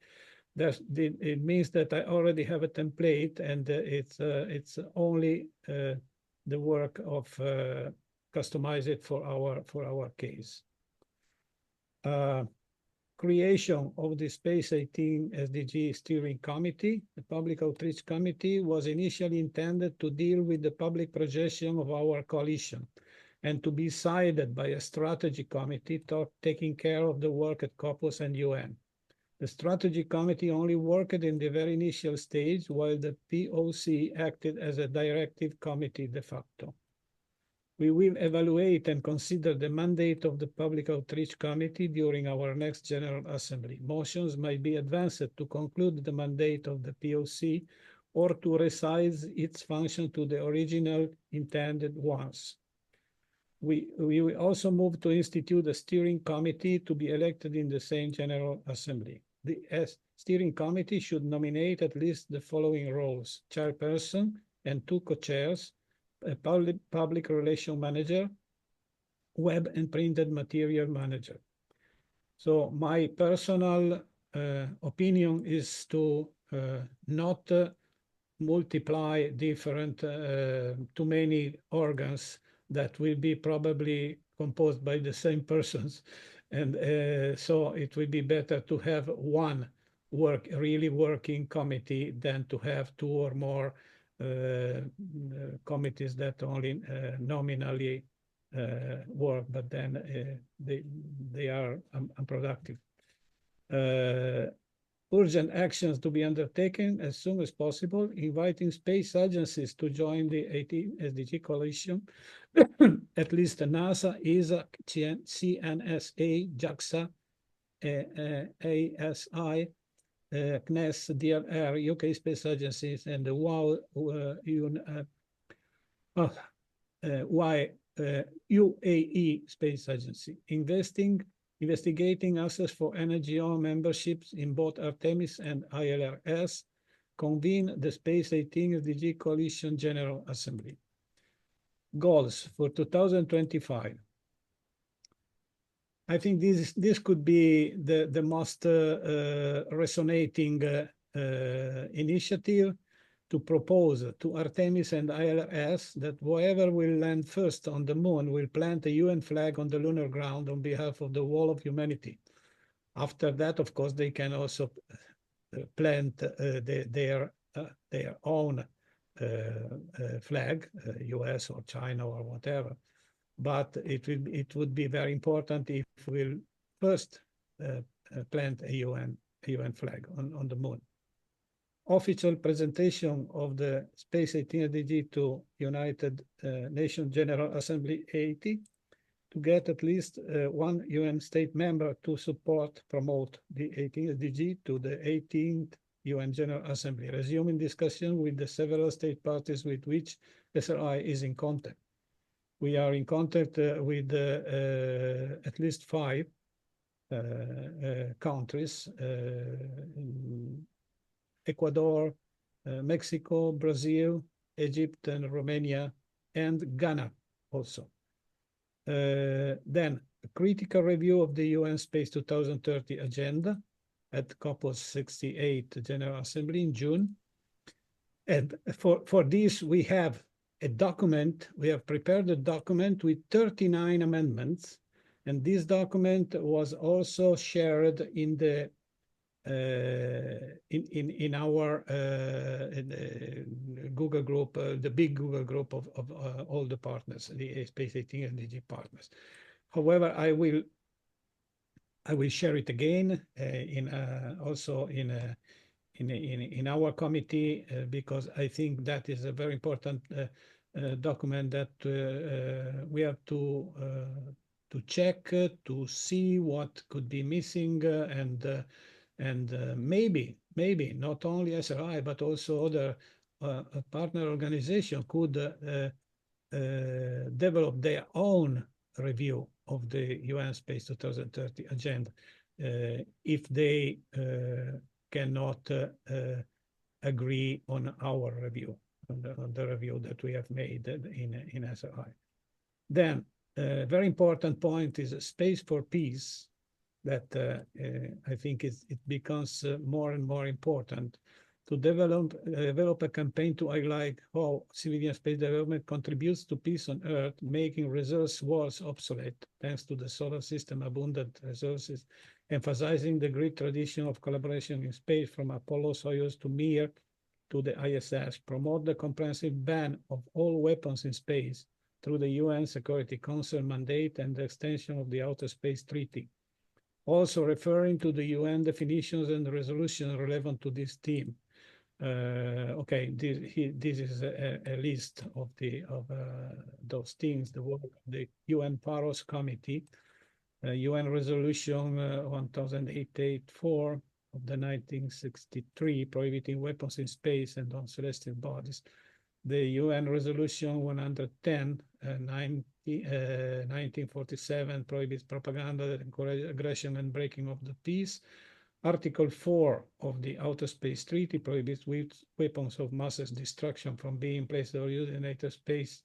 It means that I already have a template, and it's only the work of customize it for our case. Creation of the Space 18 SDG Steering Committee. The Public Outreach Committee was initially intended to deal with the public projection of our coalition and to be sided by a strategy committee taking care of the work at COPUS and UN. The strategy committee only worked in the very initial stage, while the POC acted as a directive committee de facto. We will evaluate and consider the mandate of the Public Outreach Committee during our next General Assembly. Motions might be advanced to conclude the mandate of the POC or to resize its function to the original intended ones. We will also move to institute a steering committee to be elected in the same General Assembly. The steering committee should nominate at least the following roles: chairperson and 2 co-chairs, a public relation manager, web and printed material manager. So my personal opinion is to not multiply different, too many organs that will be probably composed by the same persons. And so it will be better to have one really working committee than to have 2 or more committees that only nominally work, but then they are unproductive. Urgent actions to be undertaken as soon as possible, inviting space agencies to join the 18 SDG coalition, at least NASA, ESA, CNSA, JAXA, ASI, CNES, DLR, UK Space Agencies, and the UAE Space Agency, investigating access for NGO memberships in both Artemis and ILRS, convene the Space 18 SDG Coalition General Assembly. Goals for 2025. I think this could be the most resonating initiative to propose to Artemis and ILRS that whoever will land first on the moon will plant a UN flag on the lunar ground on behalf of the whole of humanity. After that, of course, they can also plant their own flag, US or China or whatever. But it would be very important if we'll first plant a UN flag on the moon. Official presentation of the Space 18 SDG to United Nations General Assembly 80 to get at least 1 UN state member to promote the 18 SDG to the 18th UN General Assembly, resuming discussion with the several state parties with which SRI is in contact. We are in contact with at least 5 countries, Ecuador, Mexico, Brazil, Egypt, and Romania, and Ghana also. Then a critical review of the UN Space 2030 agenda at COP68 General Assembly in June. And for this, we have a document, we have prepared a document with 39 amendments. And this document was also shared in the in our Google group, the big Google group of all the partners, the Space18thSDG partners. However, I will share it again also in our committee because I think that is a very important document that we have to check to see what could be missing and maybe not only SRI but also other partner organization could develop their own review of the UN Space 2030 agenda if they cannot agree on our review, on the review that we have made in SRI. Then a very important point is space for peace that I think it becomes more and more important to develop a campaign to highlight how civilian space development contributes to peace on Earth, making resource wars obsolete thanks to the solar system abundant resources, emphasizing the great tradition of collaboration in space from Apollo, Soyuz to Mir to the ISS, promote the comprehensive ban of all weapons in space through the UN Security Council mandate and the extension of the Outer Space Treaty. Also referring to the UN definitions and resolutions relevant to this theme. Okay, this is a list of those things, the work of the UN Paros Committee, UN Resolution 1884 of the 1963, prohibiting weapons in space and on celestial bodies. The UN Resolution 110, 1947, prohibits propaganda that encourages aggression and breaking of the peace. Article 4 of the Outer Space Treaty prohibits weapons of mass destruction from being placed or used in outer space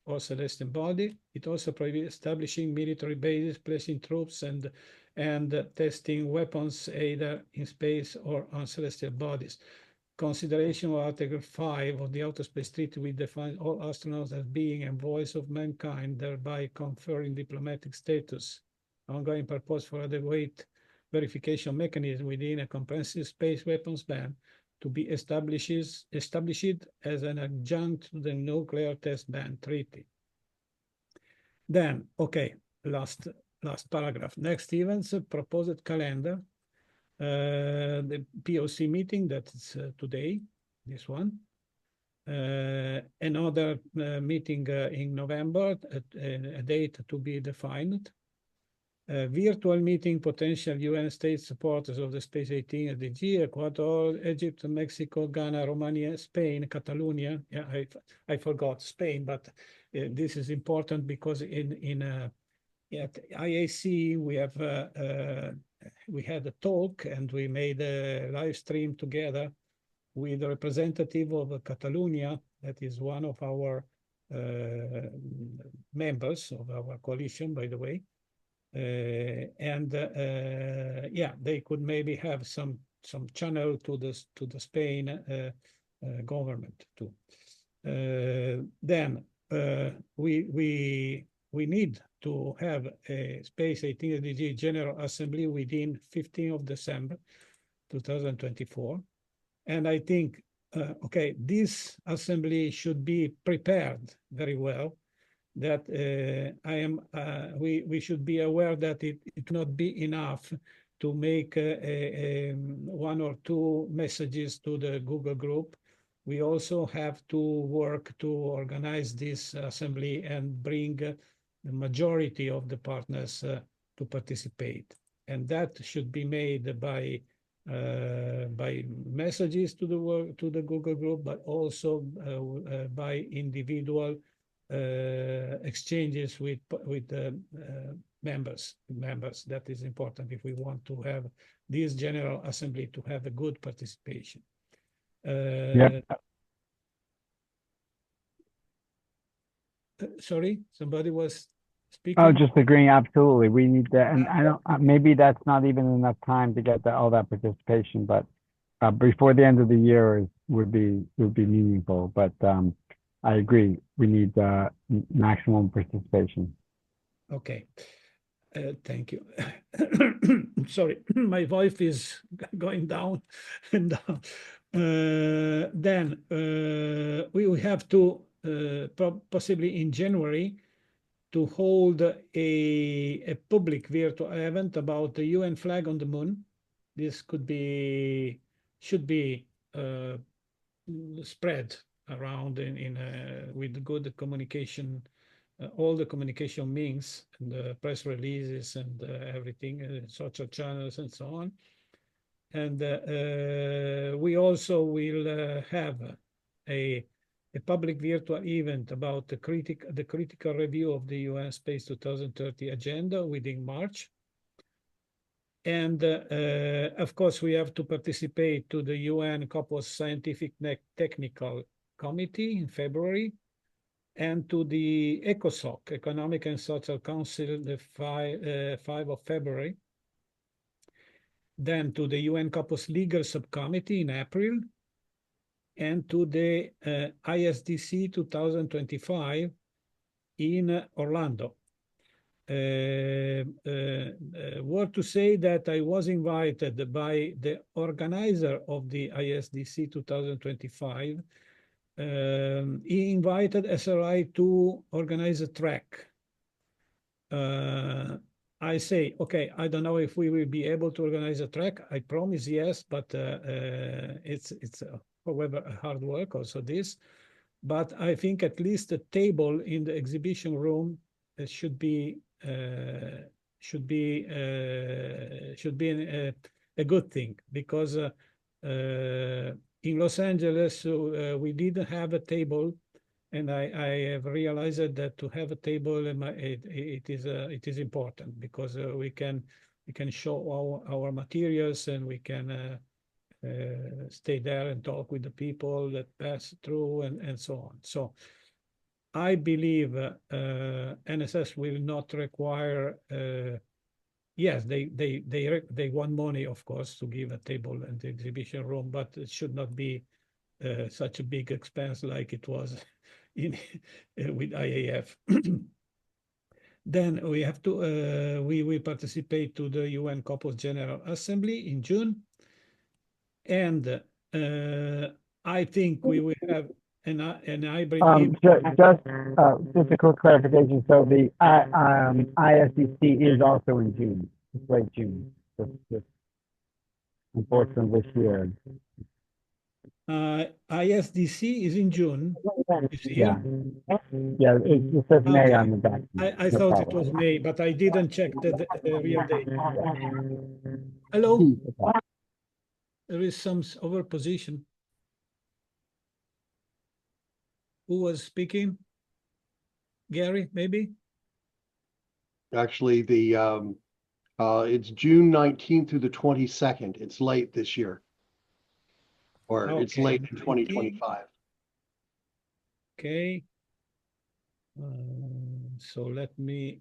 or celestial body. It also prohibits establishing military bases, placing troops, and testing weapons either in space or on celestial bodies. Consideration of Article 5 of the Outer Space Treaty, which defines all astronauts as being envoys of mankind, thereby conferring diplomatic status. Ongoing purpose for adequate verification mechanism within a comprehensive space weapons ban to be established as an adjunct to the nuclear test ban treaty. Then, okay, last paragraph. Next events, proposed calendar. The POC meeting, that's today, this one. Another meeting in November, a date to be defined. Virtual meeting, potential UN state supporters of the Space18thSDG, Ecuador, Egypt, Mexico, Ghana, Romania, Spain, Catalonia. Yeah, I forgot Spain, but this is important because at IAC we had a talk and we made a live stream together with a representative of Catalonia, that is one of our members of our coalition, by the way. Yeah, they could maybe have some channel to the Spain government too. Then we need to have a Space18thSDG General Assembly within 15th of December 2024, and I think okay, this assembly should be prepared very well. That we should be aware that it cannot be enough to make one or two messages to the Google group. We also have to work to organize this assembly and bring the majority of the partners to participate, and that should be made by messages to the Google group, but also by individual exchanges with members. That is important if we want to have this General Assembly to have a good participation. Sorry, somebody was speaking. Oh, just agreeing. Absolutely, we need that, and I don't. Maybe that's not even enough time to get all that participation, but before the end of the year would be meaningful. But I agree. We need maximum participation. Okay. Thank you. Sorry, my voice is going down and down. Then we will have to possibly in January to hold a public virtual event about the UN flag on the moon. This should be spread around with good communication. All the communication means and the press releases and everything, social channels and so on. And we also will have a public virtual event about the critical review of the UN Space 2030 agenda within March. And of course, we have to participate to the UN COPOS Scientific Technical Committee in February, and to the ECOSOC, Economic and Social Council, the 5 of February. Then to the UN COPOS Legal Subcommittee in April, and to the ISDC 2025 in Orlando. Were to say that I was invited by the organizer of the ISDC 2025. He invited SRI to organize a track. I say, okay, I don't know if we will be able to organize a track. I promise yes, but it's however a hard work also this. But I think at least a table in the exhibition room should be a good thing, because in Los Angeles, we didn't have a table, and I have realized that to have a table, it is important, because we can show our materials, and we can stay there and talk with the people that pass through and so on. So I believe NSS will not require. Yes, they want money, of course, to give a table and the exhibition room, but it should not be such a big expense like it was with IAF. Then we have to we will participate to the UN COPOS General Assembly in June, and I think we will have an hybrid. Just a quick clarification. So the ISDC is also in June. It's late June. Unfortunately, this year. ISDC is in June. Yeah. Yeah, it says May on the back. I thought it was May, but I didn't check the real date. Hello? There is some overposition. Who was speaking? Gary, maybe? Actually, it's June 19th through the 22nd. It's late this year. Or it's late in 2025. Okay. So let me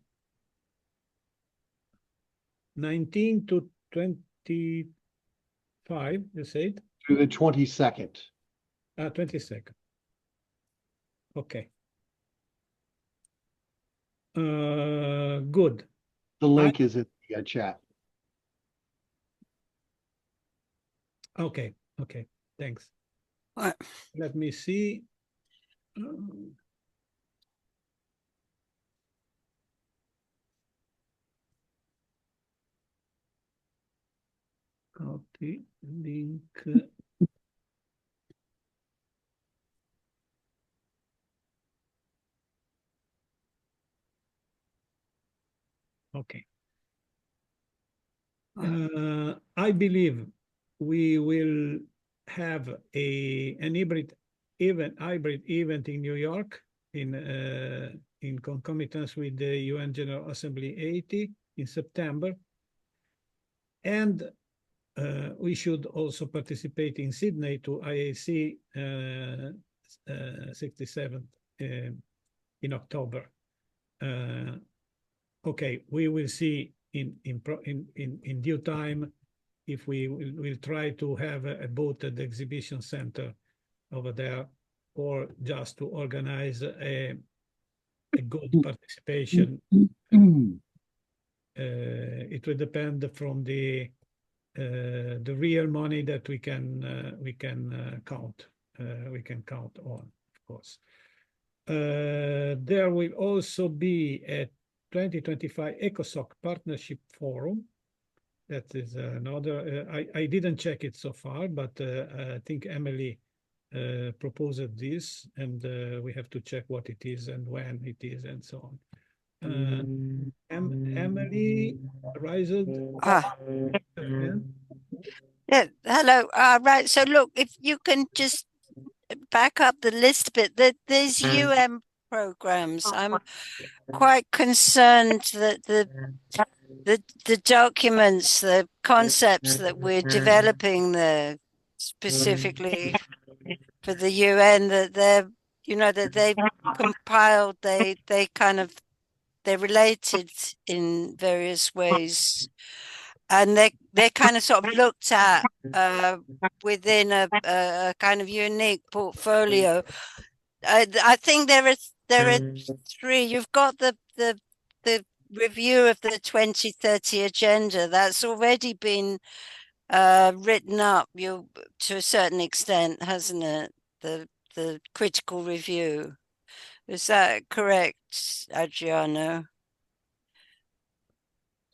19 to 25, you said? Through the 22nd. 22nd. Okay. Good. The link is in the chat. Okay. Okay. Thanks. What? Let me see. Copy link. Okay. I believe we will have an hybrid event in New York in in concomitance with the UN General Assembly 80 in September. And we should also participate in Sydney to IAC 67 in October. Okay, we will see in due time if we will try to have a booth at the exhibition center over there, or just to organize a good participation. It will depend from the real money that we can count. We can count on, of course. There will also be a 2025 ECOSOC Partnership Forum. That is another. I didn't check it so far, but I think Amalie proposed this, and we have to check what it is and when it is and so on. Amalie, Rise. Yeah, hello. Right. So look, if you can just back up the list a bit, these UN programs, I'm quite concerned that the documents, the concepts that we're developing there, specifically for the UN, that they're, that they've compiled, they're related in various ways, and they're kind of sort of looked at within a kind of unique portfolio. I think there are three. You've got the review of the 2030 agenda that's already been written up, to a certain extent, hasn't it? The critical review. Is that correct, Adriano?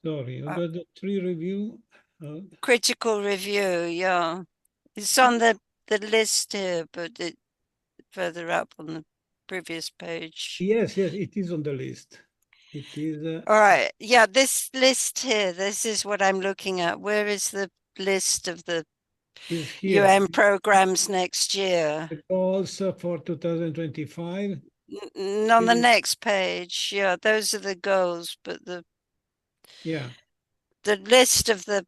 Sorry, about the three review. Critical review, yeah. It's on the list here, but it further up on the previous page. Yes, it is on the list. It is. All right. Yeah, this list here, this is what I'm looking at. Where is the list of the UN programs next year? The goals for 2025. On the next page. Yeah, those are the goals, but the list of the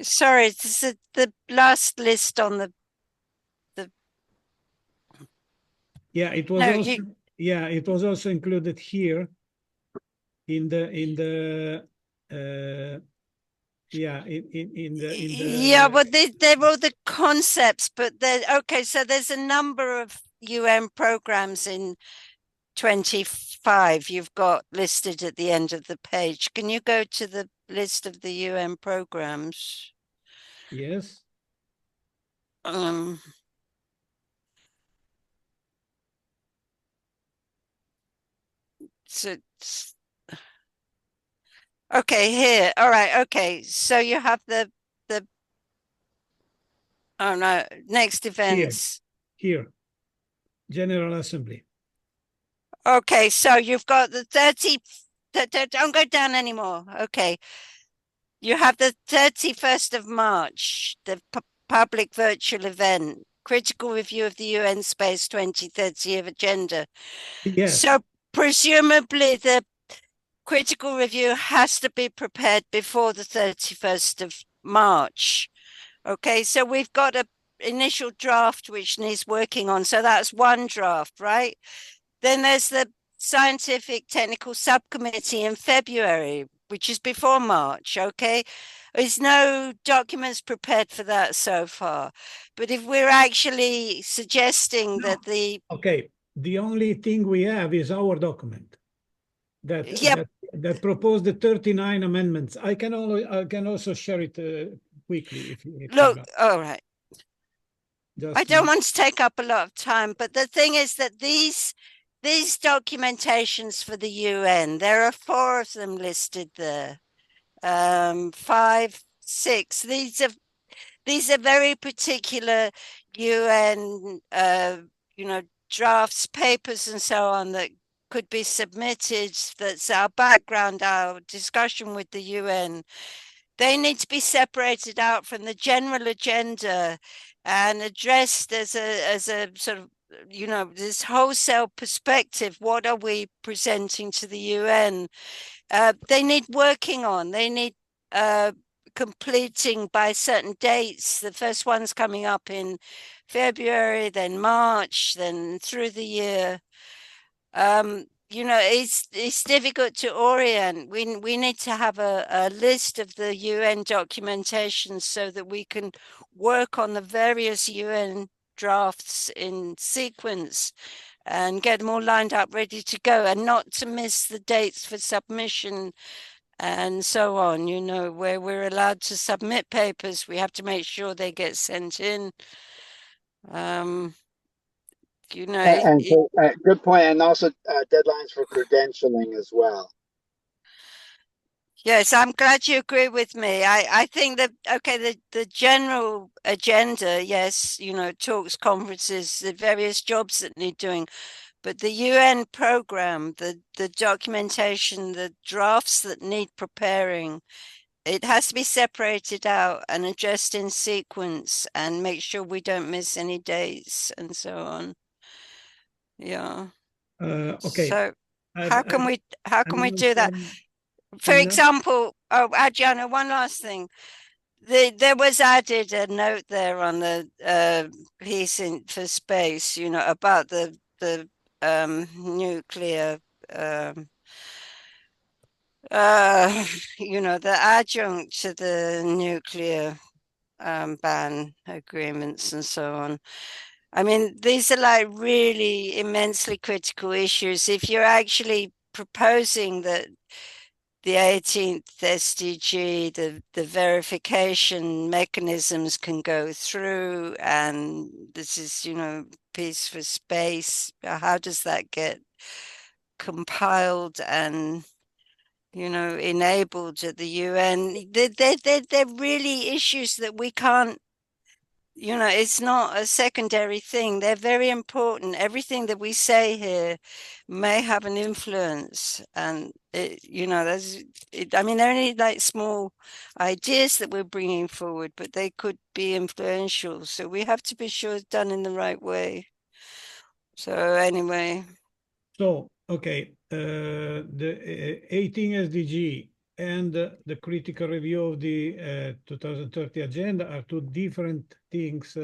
sorry, this is the last list on the it was it was also included here in the well, they're all the concepts, but okay, so there's a number of UN programs in 25 you've got listed at the end of the page. Can you go to the list of the UN programs? Yes. So okay, here. All right. Okay. So you have the oh no, next events. Here. General Assembly. Okay, so you've got the 30, don't go down anymore. Okay. You have the 31st of March, the public virtual event, critical review of the UN Space 2030 agenda. Yes. So presumably the critical review has to be prepared before the 31st of March. Okay, so we've got an initial draft which needs working on. So that's one draft, right? Then there's the scientific technical subcommittee in February, which is before March, okay? There's no documents prepared for that so far. But if we're actually suggesting that the... Okay, the only thing we have is our document that proposed the 39 amendments. I can also share it quickly. If look, all right. I don't want to take up a lot of time, but the thing is that these documentations for the UN, there are 4 of them listed there. 5, 6. These are very particular UN, drafts, papers, and so on that could be submitted. That's our background, our discussion with the UN. They need to be separated out from the general agenda and addressed as a sort of, you know, this wholesale perspective. What are we presenting to the UN? They need working on. They need completing by certain dates. The first one's coming up in February, then March, then through the year. You know, it's difficult to orient. We need to have a list of the UN documentation so that we can work on the various UN drafts in sequence and get them all lined up, ready to go, and not to miss the dates for submission and so on. You know, where we're allowed to submit papers, we have to make sure they get sent in. You know, And good point. And also deadlines for credentialing as well. yes, I'm glad you agree with me. I think that, okay, the general agenda, yes, you know, talks, conferences, the various jobs that need doing, but the UN program, the documentation, the drafts that need preparing, it has to be separated out and addressed in sequence and make sure we don't miss any dates and so on. Yeah. Okay. So I've- how can we do that? For I'm not- example, Adriano, one last thing. There was added a note there on the piece for space, you know, about the nuclear, you know, the adjunct to the nuclear ban agreements and so on. I mean, these are like really immensely critical issues. If you're actually proposing that the 18th SDG, the verification mechanisms can go through, and this is, you know, peace for space. How does that get compiled and, you know, enabled at the UN? They're really issues that we can't, you know, it's not a secondary thing. They're very important. Everything that we say here may have an influence, and you know, I mean, they're only like small ideas that we're bringing forward, but they could be influential. So we have to be sure it's done in the right way. So anyway. So, okay, the 18 SDG and the critical review of the 2030 agenda are two different things.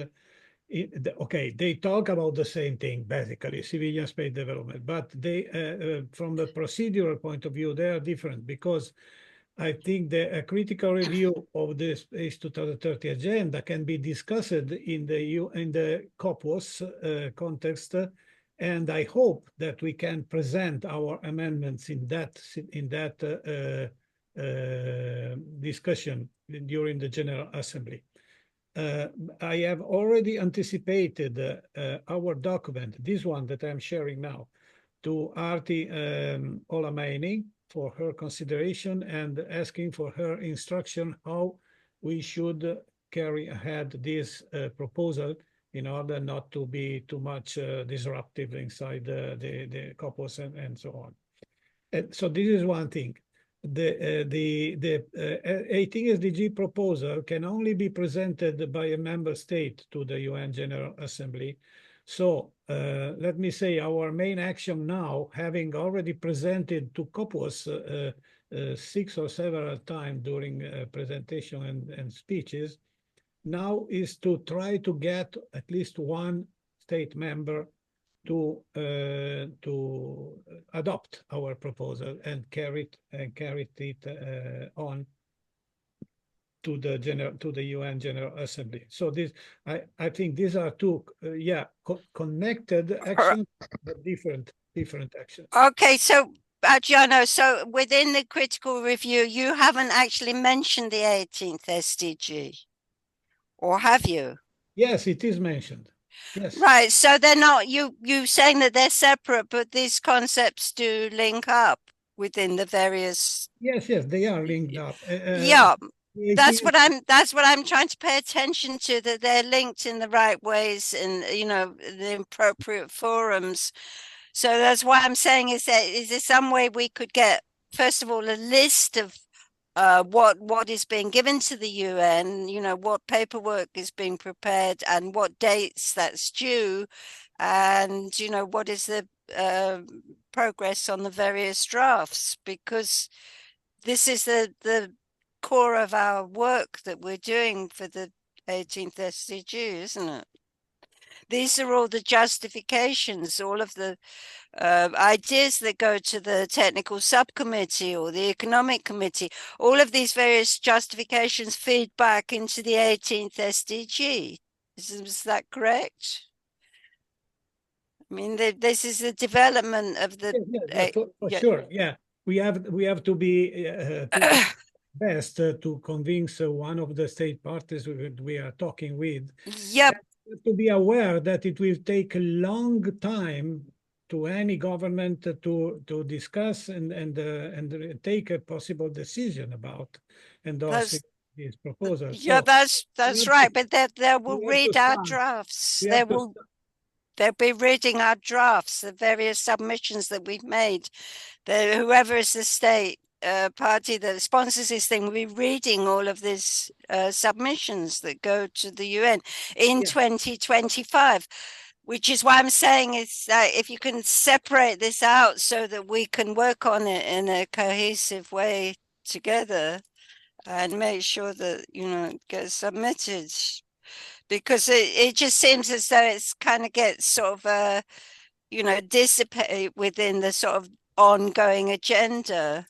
Okay, they talk about the same thing, basically, civilian space development, but they, from the procedural point of view, they are different, because I think the critical review of the Space 2030 agenda can be discussed in the COPUOS context, and I hope that we can present our amendments in that discussion during the General Assembly. I have already anticipated our document, this one that I'm sharing now, to Arti Olameni for her consideration and asking for her instruction how we should carry ahead this proposal in order not to be too much disruptive inside the COPUOS and so on. And so this is one thing. The 18 SDG proposal can only be presented by a member state to the UN General Assembly. So let me say our main action now, having already presented to COPUOS 6 or several times during presentation and speeches, now is to try to get at least one state member to adopt our proposal and carry it on to the UN General Assembly. So this, I think these are two, connected actions, but different actions. Okay, so Adriano, so within the critical review, you haven't actually mentioned the 18th SDG, or have you? Yes, it is mentioned. Yes. Right. So they're not, you saying that they're separate, but these concepts do link up within the various. Yes, they are linked up. Yeah. That's what I'm trying to pay attention to, that they're linked in the right ways and, you know, the appropriate forums. So that's why I'm saying, is there some way we could get, first of all, a list of what is being given to the UN, what paperwork is being prepared and what dates that's due, and what is the progress on the various drafts, because this is the core of our work that we're doing for the 18th SDG, isn't it? These are all the justifications, all of the ideas that go to the technical subcommittee or the economic committee. All of these various justifications feed back into the 18th SDG. Is that correct? I mean, this is the development of the. For sure. Yeah, we have to be best to convince one of the state parties we are talking with. Yep. To be aware that it will take a long time to any government to discuss and take a possible decision about endorsing these proposals. Yeah, so that's right. But they will read our drafts. They'll be reading our drafts, the various submissions that we've made. Whoever is the state party that sponsors this thing will be reading all of these submissions that go to the UN in 2025. Which is why I'm saying is that if you can separate this out so that we can work on it in a cohesive way together and make sure that, it gets submitted. Because it just seems as though it's kind of gets sort of, dissipate within the sort of ongoing agenda.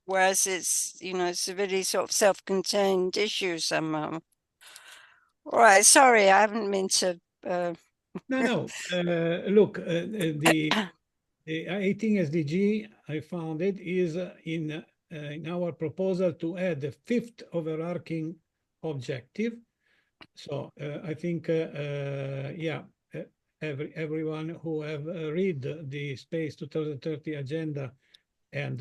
Whereas it's, it's a really sort of self-contained issue somehow. All right, sorry, I haven't meant to... No. Look, the 18 SDG, I found it is in our proposal to add the 5th overarching objective. So I think, everyone who have read the Space 2030 agenda, and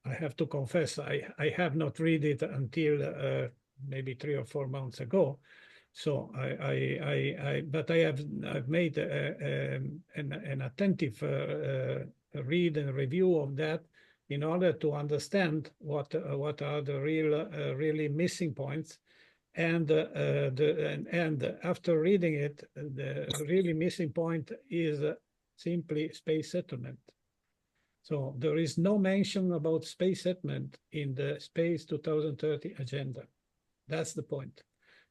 I have to confess, I have not read it until maybe 3 or 4 months ago. So but I've made an attentive read and review of that in order to understand what are the really missing points, and after reading it, the really missing point is simply space settlement. So there is no mention about space settlement in the Space 2030 agenda. That's the point.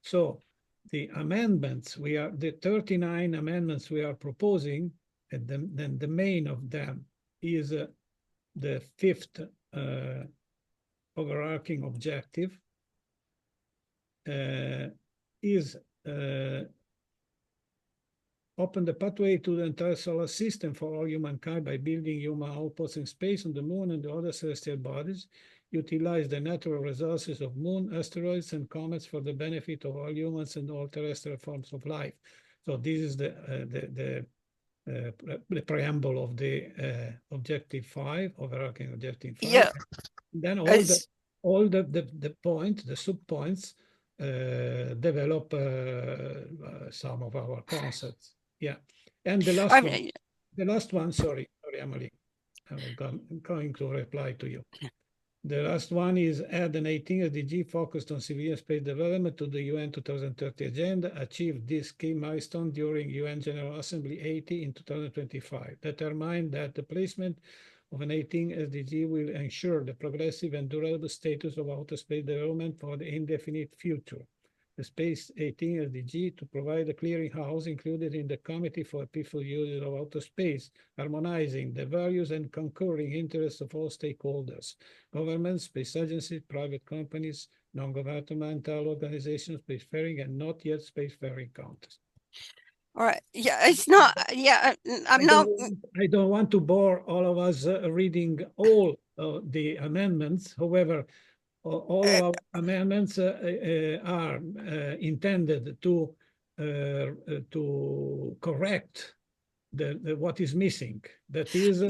So the amendments, the 39 amendments we are proposing, and then the main of them is the 5th overarching objective, is open the pathway to the entire solar system for all humankind by building human outposts in space, on the moon and the other celestial bodies, utilize the natural resources of moon, asteroids, and comets for the benefit of all humans and all terrestrial forms of life. So this is the preamble of the objective 5, overarching objective 5. Yeah. And then all the points, the sub-points, develop some of our concepts. Yeah. And the last one, sorry, Amalie, I'm going to reply to you. The last one is add an 18 SDG focused on civilian space development to the UN 2030 agenda. Achieve this key milestone during UN General Assembly 80 in 2025. Determine that the placement of an 18 SDG will ensure the progressive and durable status of outer space development for the indefinite future. The Space 18 SDG to provide a clearinghouse included in the Committee for Peaceful Use of Outer Space, harmonizing the values and concurring interests of all stakeholders, governments, space agencies, private companies, non-governmental organizations, spacefaring, and not yet spacefaring countries. All right. Yeah, it's not. Yeah, I don't want to bore all of us reading all the amendments. However, all of our amendments are intended to correct what is missing. That is.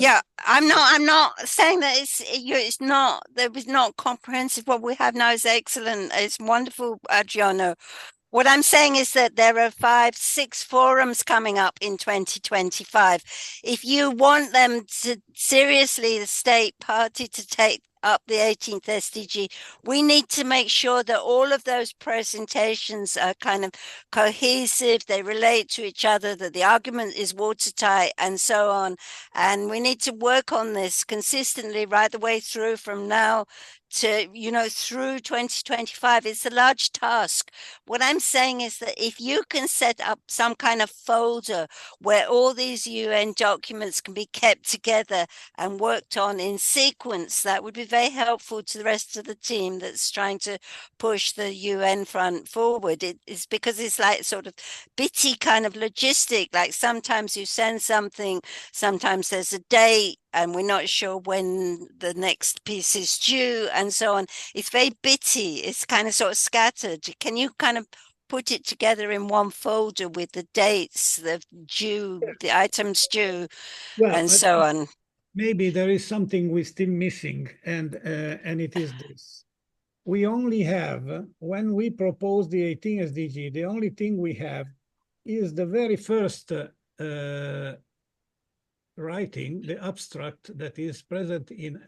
I'm not saying that it's not. There was not comprehensive. What we have now is excellent. It's wonderful, Adriano. What I'm saying is that there are 5-6 forums coming up in 2025. If you want them to seriously, the state party to take up the 18th SDG, we need to make sure that all of those presentations are kind of cohesive, they relate to each other, that the argument is watertight, and so on. And we need to work on this consistently right the way through from now to, through 2025. It's a large task. What I'm saying is that if you can set up some kind of folder where all these UN documents can be kept together and worked on in sequence, that would be very helpful to the rest of the team that's trying to push the UN front forward. It's because it's like sort of bitty kind of logistic, like sometimes you send something, sometimes there's a date, and we're not sure when the next piece is due, and so on. It's very bitty. It's kind of sort of scattered. Can you kind of put it together in one folder with the dates, the items due, and so on? Maybe there is something we're still missing, and it is this. We only have, when we propose the 18 SDG, the only thing we have is the very first writing, the abstract that is present in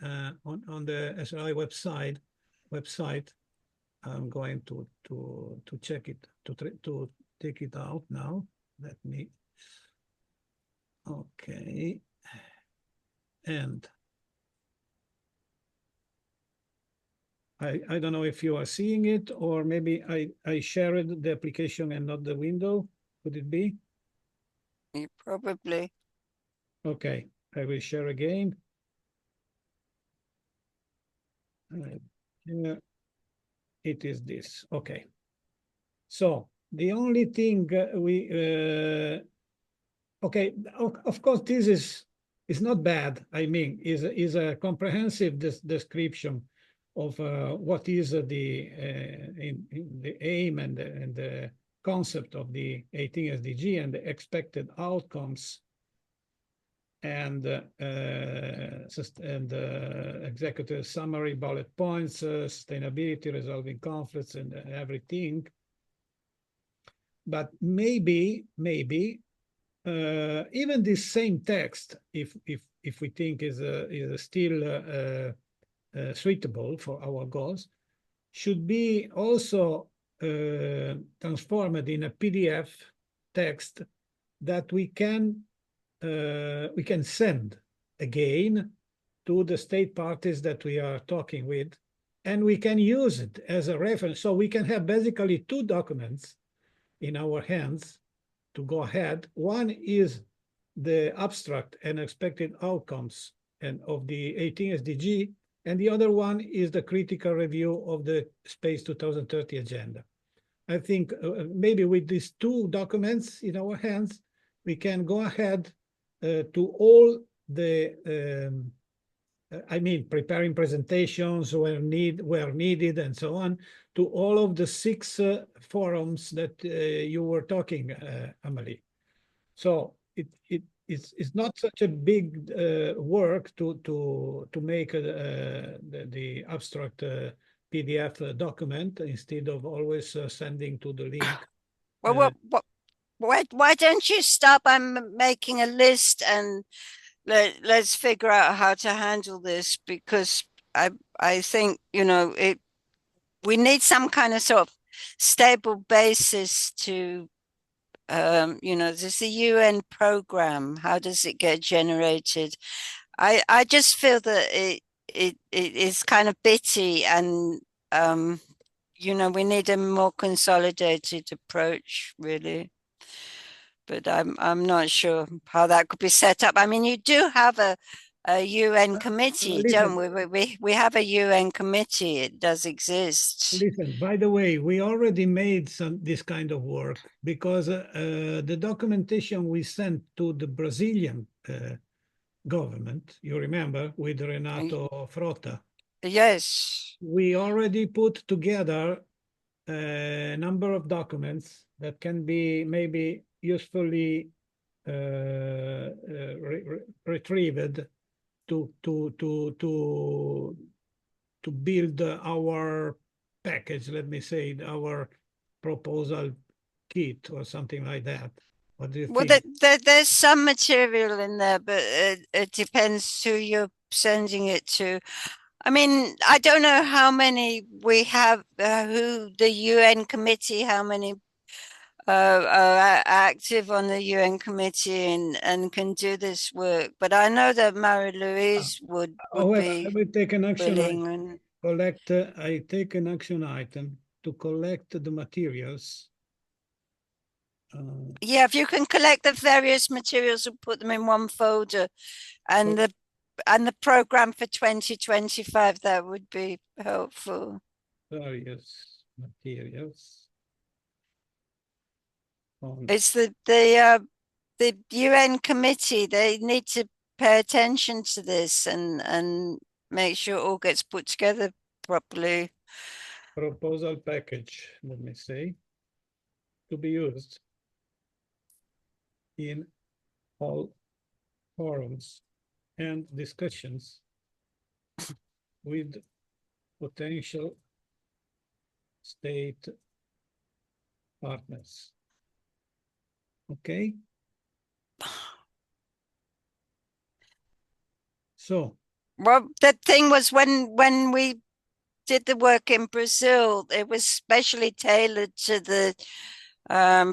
on the SRI website. I'm going to check it, to take it out now. Let me. Okay. And I don't know if you are seeing it, or maybe I shared the application and not the window. Could it be? Probably. Okay, I will share again. Here it is this. Okay. So the only thing okay, of course, this is not bad. I mean, is a comprehensive description of what is the aim and the concept of the 18 SDG and the expected outcomes, and executive summary, bullet points, sustainability, resolving conflicts, and everything. But maybe even this same text, if we think is still suitable for our goals, should be also transformed in a PDF text that we can send again to the state parties that we are talking with, and we can use it as a reference. So we can have basically two documents in our hands to go ahead. One is the abstract and expected outcomes and of the 18 SDG, and the other one is the critical review of the Space 2030 agenda. I think maybe with these two documents in our hands, we can go ahead to all the, I mean, preparing presentations where needed and so on, to all of the 6 forums that you were talking, Amalie. So it's not such a big work to make the abstract PDF document instead of always sending to the link. Well, why don't you start by making a list, and let's figure out how to handle this, because I think, we need some kind of sort of stable basis to, there's the UN program. How does it get generated? I just feel that it is kind of bitty, and we need a more consolidated approach, really. But I'm not sure how that could be set up. I mean, you do have a UN committee, don't we? We have a UN committee. It does exist. Listen, by the way, we already made this kind of work, because the documentation we sent to the Brazilian government, you remember, with Renato Frota. Yes. We already put together a number of documents that can be maybe usefully retrieved to build our package, let me say, our proposal kit or something like that. What do you think? There's some material in there, but it depends who you're sending it to. I mean, I don't know how many we have, who the UN committee, how many are active on the UN committee and can do this work. But I know that Marie-Luise would However, I be will take an action willing. item. And Collect. I take an action item to collect the materials. yeah, if you can collect the various materials and put them in one folder, and the program for 2025, that would be helpful. Various materials. It's the UN committee. They need to pay attention to this and make sure it all gets put together properly. Proposal package, let me say, to be used in all forums and discussions with potential state partners. Okay. So. Well, the thing was when we did the work in Brazil, it was specially tailored to the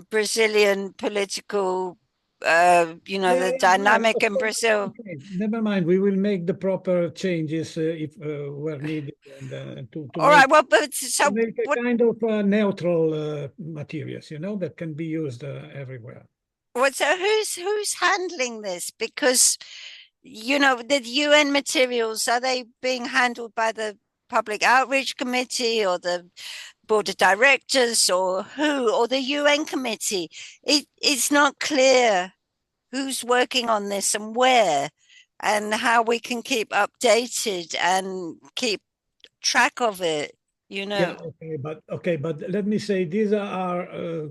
Brazilian political, the dynamic in Brazil. Okay. Never mind. We will make the proper changes if were needed, and to all right. Well, but so to make a kind of neutral materials, that can be used everywhere. Well, so who's handling this? Because the UN materials, are they being handled by the Public Outreach Committee or the Board of Directors or who, or the UN Committee? It's not clear who's working on this and where, and how we can keep updated and keep track of it, Yeah, okay, but let me say these are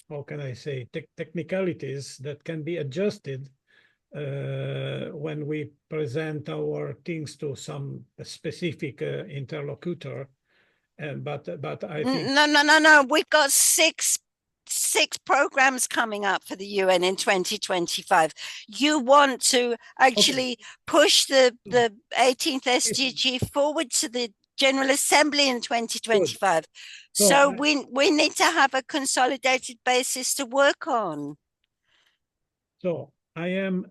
how can I say, technicalities that can be adjusted when we present our things to some specific interlocutor. But I think no. We've got six programs coming up for the UN in 2025. You want to actually push the 18th SDG forward to the General Assembly in 2025. So we need to have a consolidated basis to work on. So I am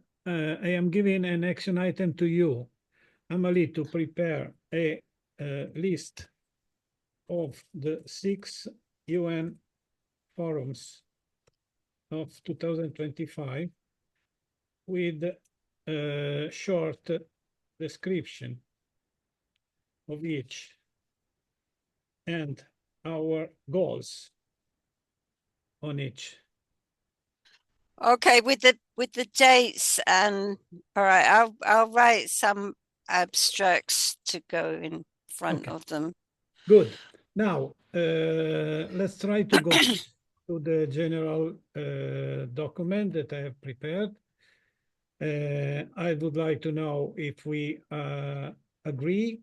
giving an action item to you, Amalie, to prepare a list of the 6 UN forums of 2025 with a short description of each and our goals on each. Okay, with the dates, and all right, I'll write some abstracts to go in front of them. Good. Now let's try to go to the general document that I have prepared. I would like to know if we agree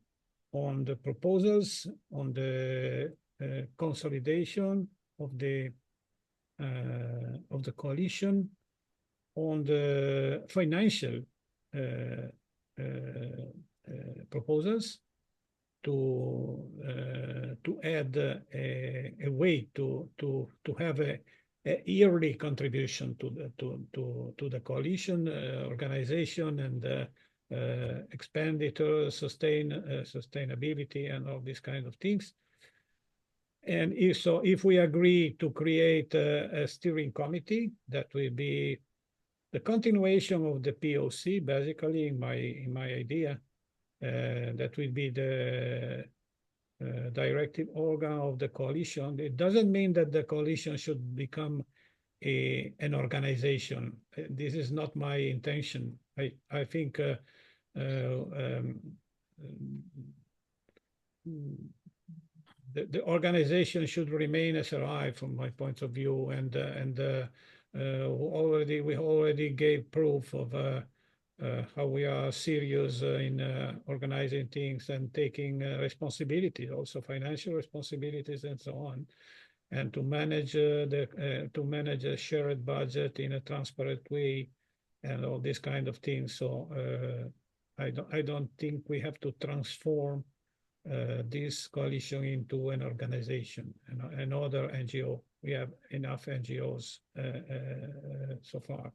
on the proposals, on the consolidation of the coalition, on the financial proposals, to add a way to have a yearly contribution to the coalition organization and expenditure, sustainability, and all these kind of things. And if we agree to create a steering committee, that will be the continuation of the POC, basically, in my idea. That will be the directive organ of the coalition. It doesn't mean that the coalition should become an organization. This is not my intention. I think the organization should remain SRI from my point of view, and we already gave proof of how we are serious in organizing things and taking responsibility, also financial responsibilities and so on, and to manage a shared budget in a transparent way and all these kind of things. So I don't think we have to transform this coalition into an organization, another NGO. We have enough NGOs so far.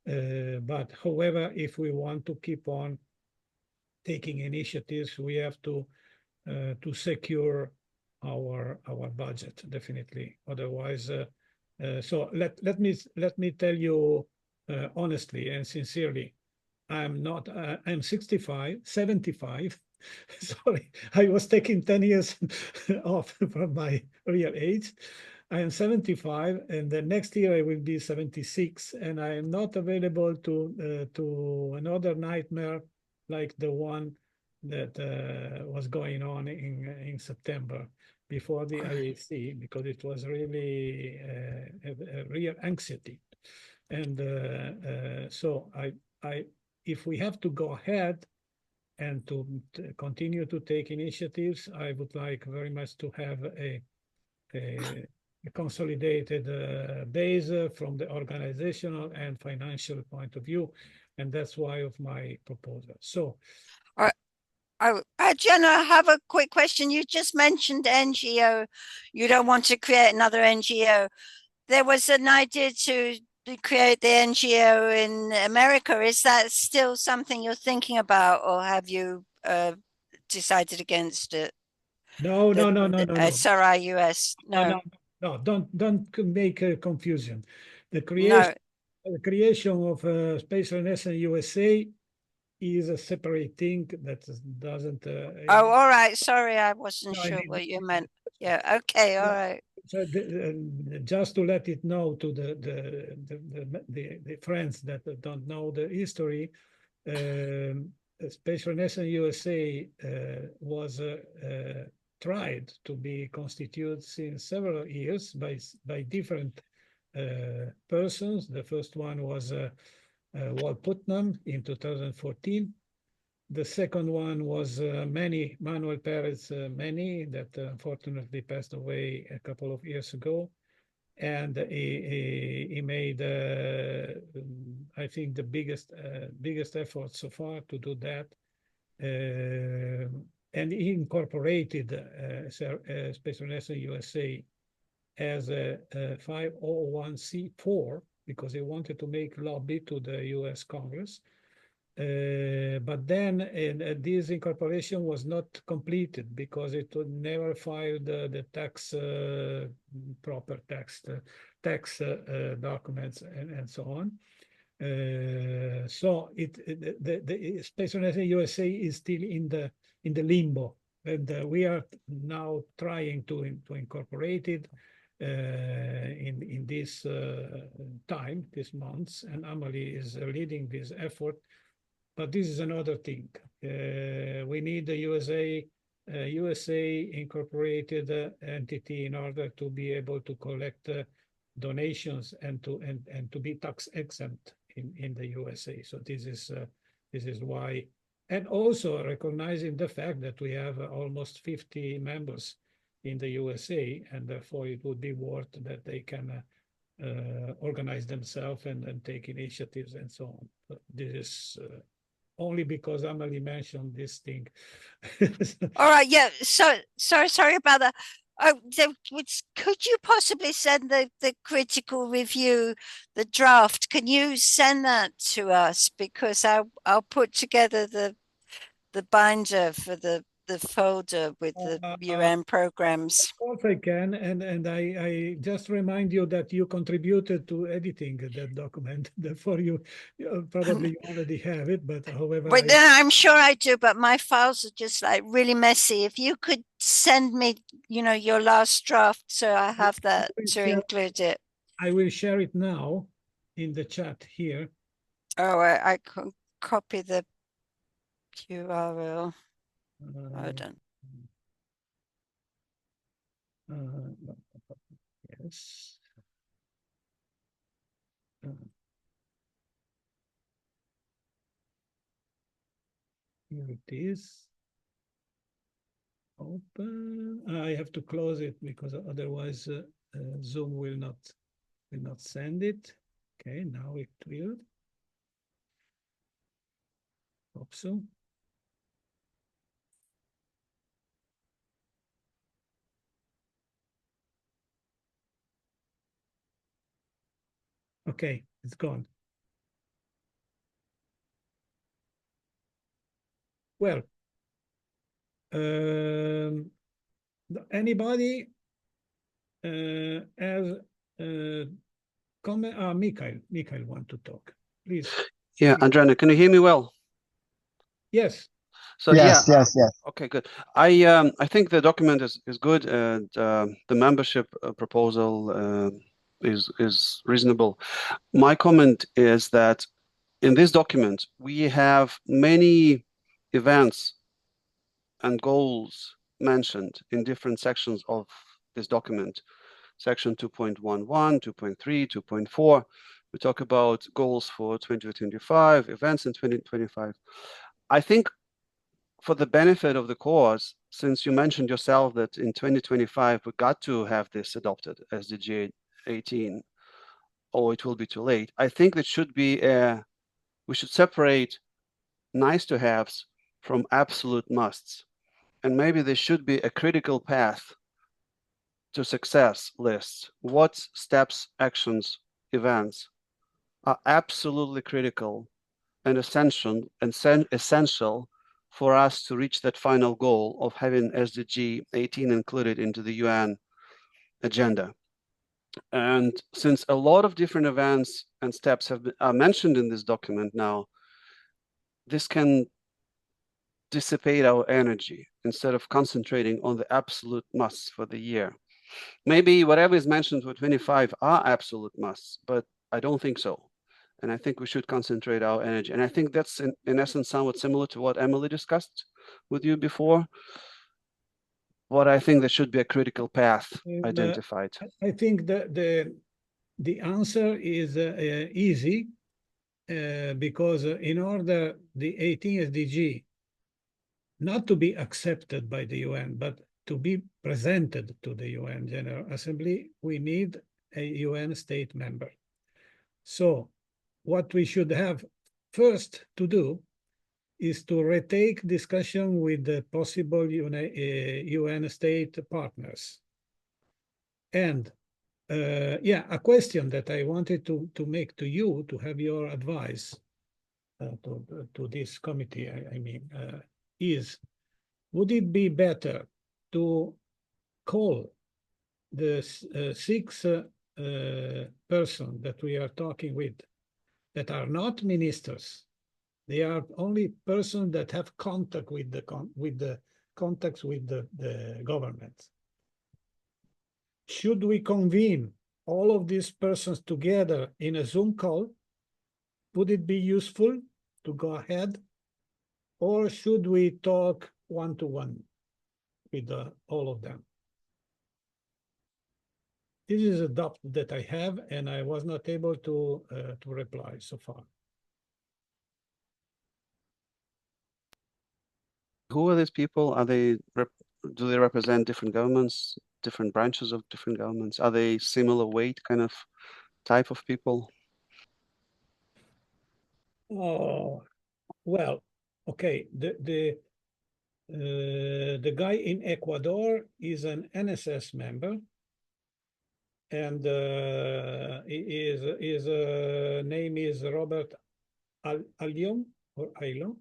But however, if we want to keep on taking initiatives, we have to secure our budget, definitely. Otherwise, so let me tell you honestly and sincerely, I'm 75. Sorry, I was taking 10 years off from my real age. I am 75, and the next year I will be 76, and I am not available to another nightmare like the one that was going on in September before the IAC, because it was really a real anxiety. And so if we have to go ahead and to continue to take initiatives, I would like very much to have a consolidated base from the organizational and financial point of view. And that's why of my proposal. So Adriano, I have a quick question. You just mentioned NGO. You don't want to create another NGO. There was an idea to create the NGO in America. Is that still something you're thinking about, or have you decided against it? No. SRI US. No. Don't make a confusion. The creation of Space Renaissance USA is a separate thing that doesn't. Oh, all right. Sorry, I wasn't sure what you meant. Yeah. Okay. All right. So just to let it know to the friends that don't know the history, Space Renaissance USA was tried to be constituted since several years by different persons. The first one was Walt Putnam in 2014. The second one was Manuel Perez Manny, that unfortunately passed away a couple of years ago. And he made, I think, the biggest effort so far to do that. And he incorporated Space Renaissance USA as a 501c4 because he wanted to make lobby to the US Congress. But then this incorporation was not completed because it would never filed the tax, proper tax documents and so on. So the Space Renaissance USA is still in the limbo, and we are now trying to incorporate it in this time, this months, and Amalie is leading this effort. But this is another thing. We need the USA incorporated entity in order to be able to collect donations and to be tax exempt in the USA. So this is why, and also recognizing the fact that we have almost 50 members in the USA, and therefore it would be worth that they can organize themselves and take initiatives and so on. But this is only because Amalie mentioned this thing. All right, yeah. So sorry about that. Could you possibly send the critical review, the draft? Can you send that to us? Because I'll put together the binder for the folder with the UN programs. Of course I can, and I just remind you that you contributed to editing that document. Therefore, you probably already have it, but however, I'm sure I do. But my files are just like really messy. If you could send me, your last draft, so I have that to include it. I will share it now in the chat here. Oh, I can copy the URL. Hold on. Yes. Here it is. Open. I have to close it because otherwise Zoom will not send it. Okay, now it will. Hope so. Okay, it's gone. Well, anybody has comment? Mikhail want to talk, please. Yeah, Adriano, can you hear me well? Yes. So Yes, yeah, yes, yes. okay, good. I think the document is good, and the membership proposal is reasonable. My comment is that in this document we have many events and goals mentioned in different sections of this document. Section 2.11, 2.3, 2.4. We talk about goals for 2025, events in 2025. I think for the benefit of the cause, since you mentioned yourself that in 2025 we got to have this adopted SDG 18, or it will be too late. I think that should be we should separate nice to haves from absolute musts, and maybe there should be a critical path to success list. What steps, actions, events are absolutely critical and essential for us to reach that final goal of having SDG 18 included into the UN agenda. And since a lot of different events and steps are mentioned in this document now, this can dissipate our energy instead of concentrating on the absolute musts for the year. Maybe whatever is mentioned for 25 are absolute musts, but I don't think so. And I think we should concentrate our energy. And I think that's in essence somewhat similar to what Amalie discussed with you before. What I think there should be a critical path identified. I think that the answer is easy because in order the 18 SDG not to be accepted by the UN, but to be presented to the UN General Assembly, we need a UN state member. So what we should have first to do is to retake discussion with the possible UN state partners. And yeah, a question that I wanted to make to you, to have your advice to this committee, I mean, is, would it be better to call the 6 persons that we are talking with that are not ministers? They are only persons that have contact with the contacts with the government. Should we convene all of these persons together in a Zoom call? Would it be useful to go ahead? Or should we talk one-to-one with all of them? This is a doubt that I have, and I was not able to reply so far. Who are these people? Are they do they represent different governments, different branches of different governments? Are they similar weight kind of type of people? Oh, well, okay. The guy in Ecuador is an NSS member, and his name is Robert Allion or Ailon,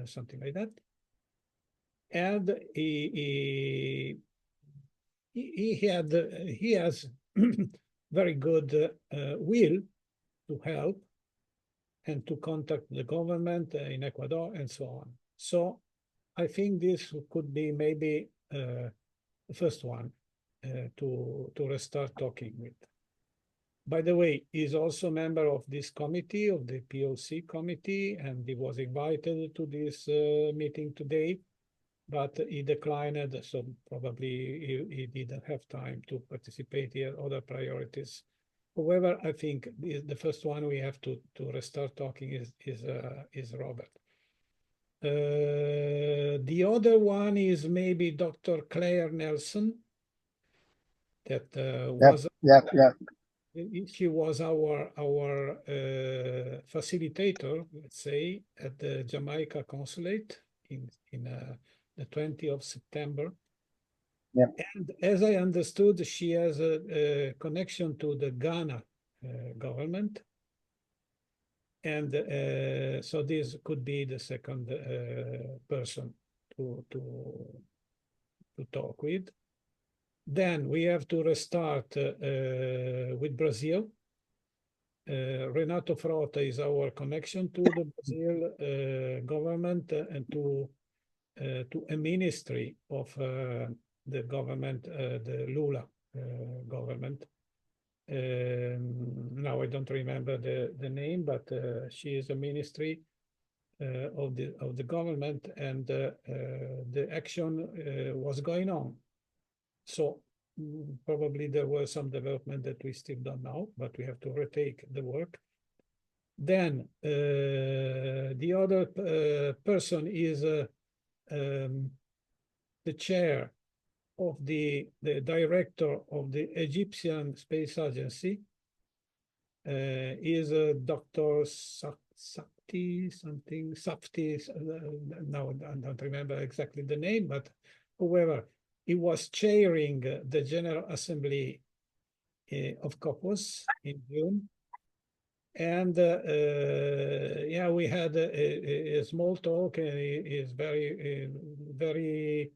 something like that. And he has very good will to help and to contact the government in Ecuador and so on. So I think this could be maybe the first one to restart talking with. By the way, he's also a member of this committee, of the POC committee, and he was invited to this meeting today, but he declined, so probably he didn't have time to participate. He had other priorities. However, I think the first one we have to restart talking is Robert. The other one is maybe Dr. Claire Nelson. That was she was our facilitator, let's say, at the Jamaica consulate in the 20th of September. Yep. And as I understood, she has a connection to the Ghana government. And so this could be the second person to talk with. Then we have to restart with Brazil. Renato Frota is our connection to the Brazil government and to a ministry of the government, the Lula government. Now I don't remember the name, but she is a ministry of the government, and the action was going on. So probably there was some development that we still don't know, but we have to retake the work. Then the other person is the chair of the director of the Egyptian Space Agency, is Dr. Safti, now I don't remember exactly the name, but whoever, he was chairing the General Assembly of COPUS in June. And yeah, we had a small talk, and he is very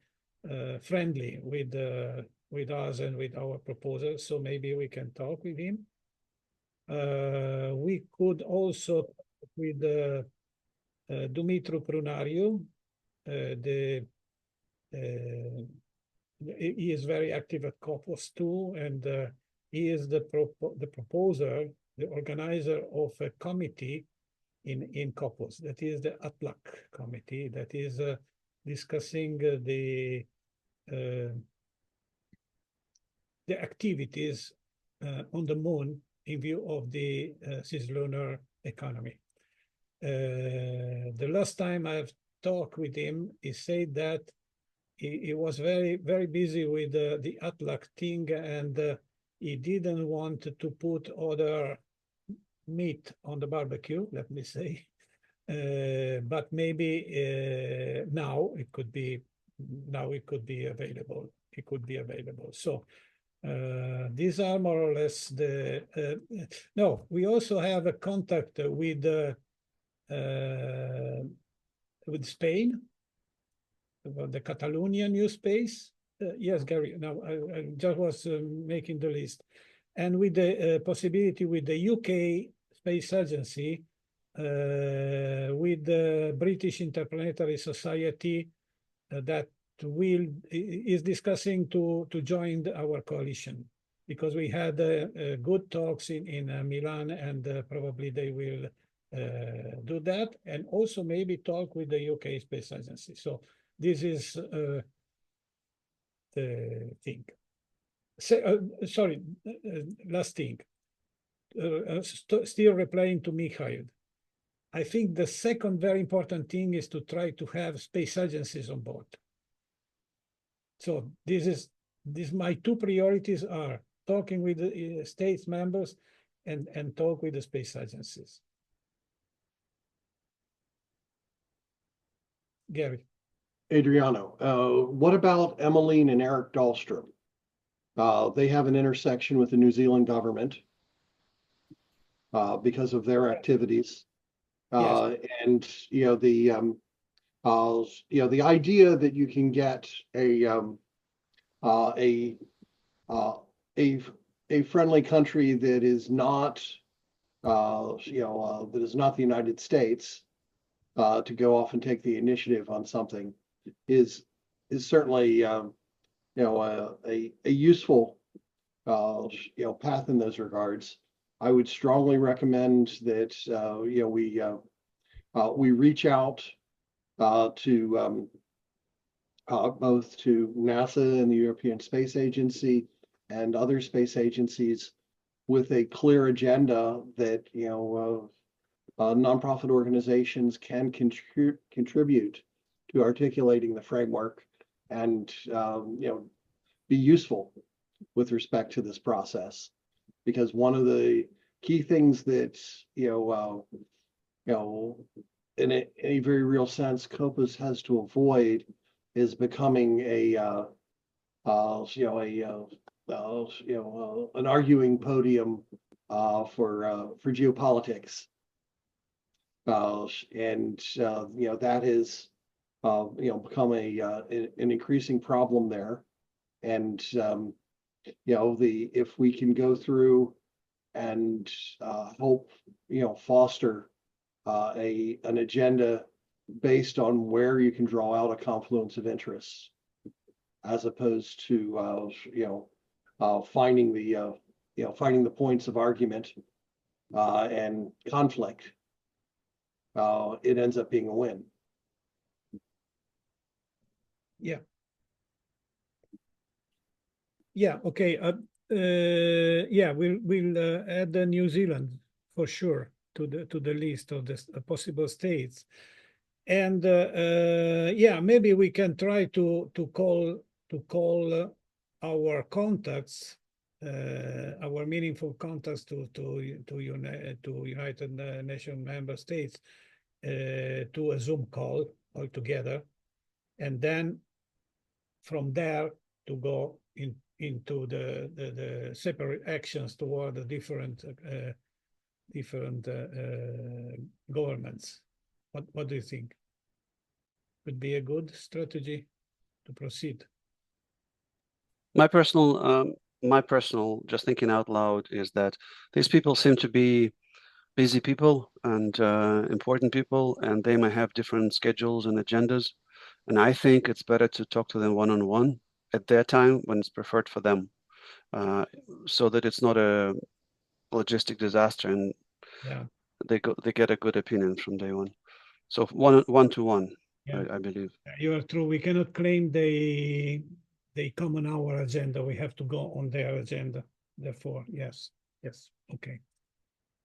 friendly with us and with our proposals, so maybe we can talk with him. We could also talk with Dumitru Prunariu. He is very active at COPUS too, and he is the proposer, the organizer of a committee in COPUS, that is the ATLAC committee, that is discussing the activities on the moon in view of the cislunar economy. The last time I've talked with him, he said that he was very busy with the ATLAC thing, and he didn't want to put other meat on the barbecue, let me say. But maybe now it could be available. It could be available. So these are more or less the. No, we also have a contact with Spain, about the Catalonian new space. Yes, Gary. Now I just was making the list, and with the possibility with the UK Space Agency, with the British Interplanetary Society, that is discussing to join our coalition, because we had good talks in Milan, and probably they will do that, and also maybe talk with the UK Space Agency. So this is the thing. Sorry, last thing. Still replying to Mikhail. I think the second very important thing is to try to have space agencies on board. So my two priorities are talking with the states members and talk with the space agencies. Gary. Adriano, what about Amalie and Eric Dahlstrom? They have an intersection with the New Zealand government because of their activities. Yes. And the idea that you can get a friendly country that is not that is not the United States to go off and take the initiative on something is certainly a useful path in those regards. I would strongly recommend that we reach out to both to NASA and the European Space Agency and other space agencies with a clear agenda that nonprofit organizations can contribute to articulating the framework and be useful with respect to this process. Because one of the key things that in a very real sense COPUS has to avoid is becoming an arguing podium for geopolitics. And that has become an increasing problem there. And if we can go through and help foster an agenda based on where you can draw out a confluence of interests, as opposed to finding the points of argument and conflict, it ends up being a win. Yeah. Yeah. Okay. Yeah, we'll add New Zealand for sure to the list of the possible states, and yeah, maybe we can try to call our contacts, our meaningful contacts to United Nations member states to a Zoom call altogether, and then from there to go into the separate actions toward the different governments. What do you think? Would be a good strategy to proceed? My personal, just thinking out loud, is that these people seem to be busy people and important people, and they might have different schedules and agendas. And I think it's better to talk to them one-on-one at their time when it's preferred for them, so that it's not a logistic disaster and yeah, they get a good opinion from day one. So one-to-one, yeah. I believe. You are true. We cannot claim they come on our agenda. We have to go on their agenda. Therefore, yes. Okay.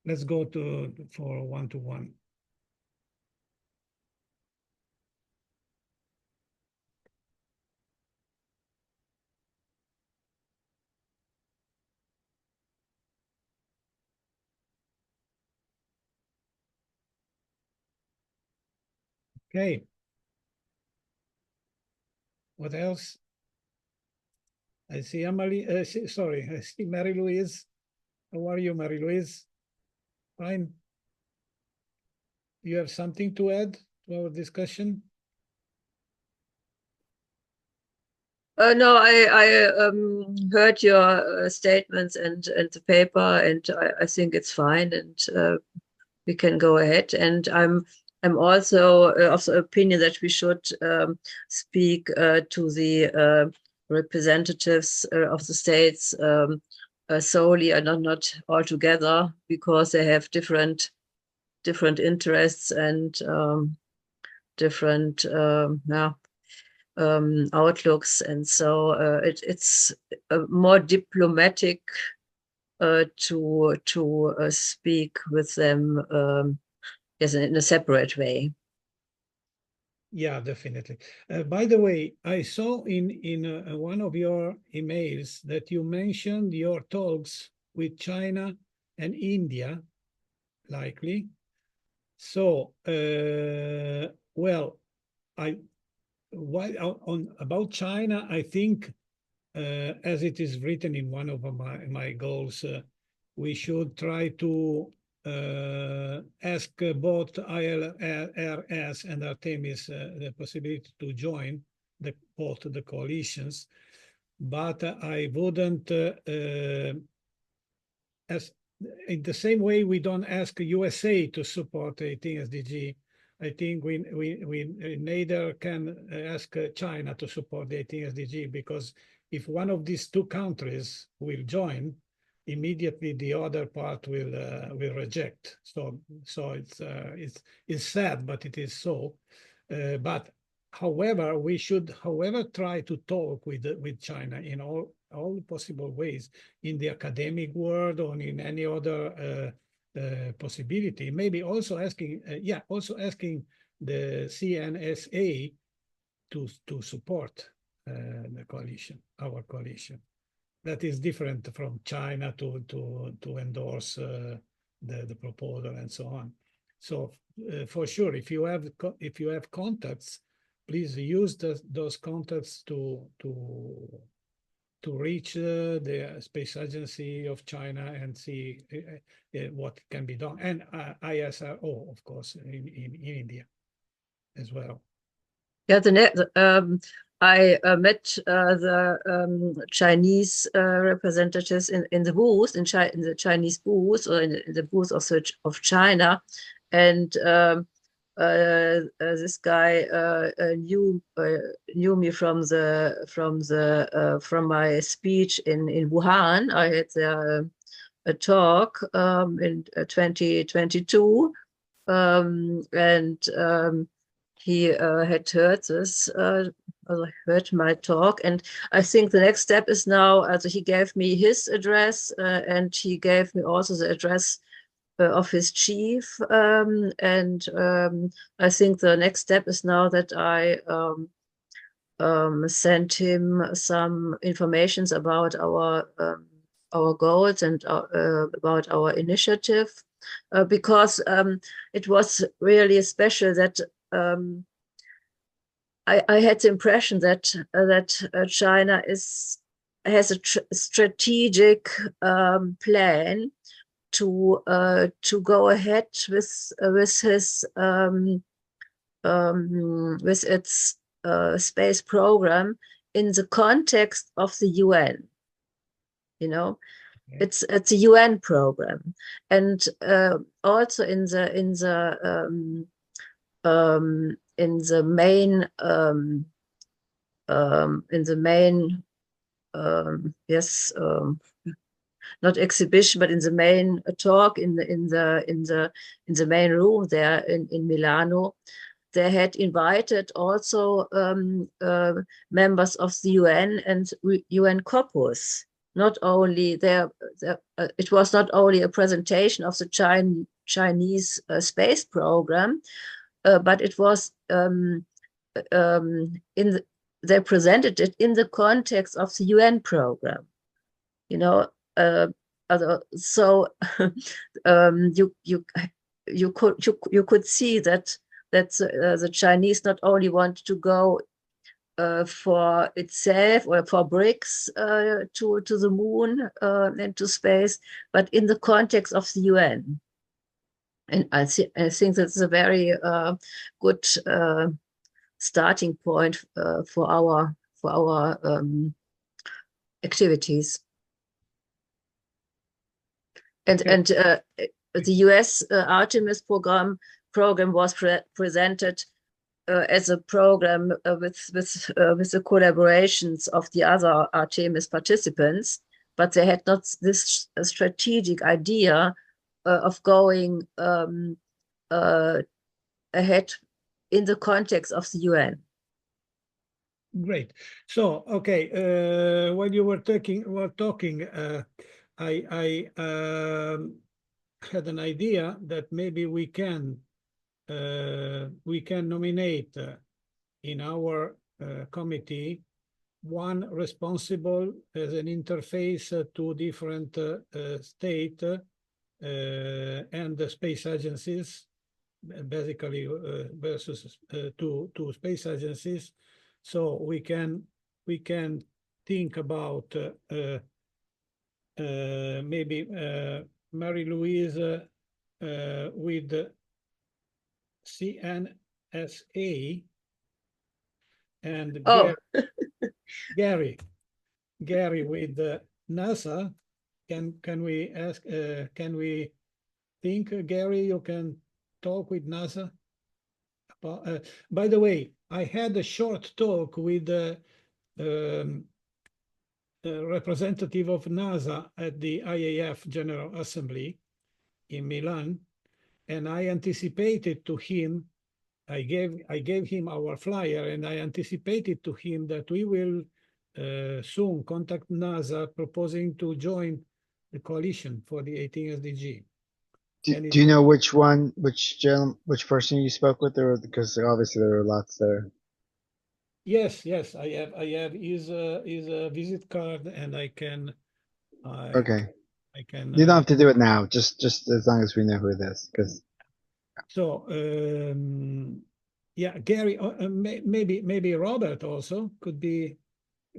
Let's go for one-to-one. Okay. What else? I see Amalie. Sorry, I see Marie-Luise. How are you, Marie-Luise? Fine. Do you have something to add to our discussion? No, I heard your statements and the paper, and I think it's fine, and we can go ahead. And I'm also of the opinion that we should speak to the representatives of the states solely and not all together, because they have different interests and different outlooks, and so it's more diplomatic to speak with them yes, in a separate way. Yeah, definitely. By the way, I saw in one of your emails that you mentioned your talks with China and India, likely. So, well, about China, I think, as it is written in one of my goals, we should try to ask both ILRS and Artemis the possibility to join both the coalitions, but I wouldn't, as in the same way we don't ask USA to support 18thSDG. I think we neither can ask China to support the 18thSDG, because if one of these two countries will join, immediately the other part will reject. So it's sad, but it is so. But however, we should, try to talk with China in all possible ways, in the academic world or in any other possibility. Maybe also asking, the CNSA to support the coalition, our coalition. That is different from China to endorse the proposal and so on. So for sure, if you have contacts, please use those contacts to to reach the Space Agency of China and see what can be done, and ISRO, of course, in India as well. Yeah, I met the Chinese representatives in the booth, in the Chinese booth, or in the booth of China, and this guy knew me from my speech in Wuhan. I had a talk in 2022, and he had heard this, heard my talk, and I think the next step is now, he gave me his address, and he gave me also the address of his chief, and I think the next step is now that I send him some informations about our goals and about our initiative, because it was really special that I had the impression that China has a strategic plan to go ahead with its space program in the context of the UN. You know, it's a UN program, and also in the main not exhibition, but in the main talk in the main room there in Milano, they had invited also members of the UN and UN corpus. Not only there, it was not only a presentation of the Chinese space program, but it was they presented it in the context of the UN program. You know, so you could see that the Chinese not only want to go for itself or for BRICS to the moon and to space, but in the context of the UN. And I think that's a very good starting point for our activities. And the US Artemis program was presented as a program with the collaborations of the other Artemis participants, but they had not this strategic idea of going ahead in the context of the UN. Great. So, okay, while you were talking, I had an idea that maybe we can nominate in our committee one responsible as an interface to different state and the space agencies, basically versus two space agencies, so we can think about maybe Marie-Luise with CNSA and Gary with NASA. Can we ask? Can we think, Gary? You can talk with NASA. By the way, I had a short talk with the representative of NASA at the IAF General Assembly in Milan, and I anticipated to him. I gave him our flyer, and I anticipated to him that we will soon contact NASA proposing to join the coalition for the 18 SDG. Do you know which person you spoke with, or because obviously there were lots there? Yes, I have his visit card, and I can. Okay. I can. You don't have to do it now. Just as long as we know who it is, because. So yeah, Gary, maybe Robert also could be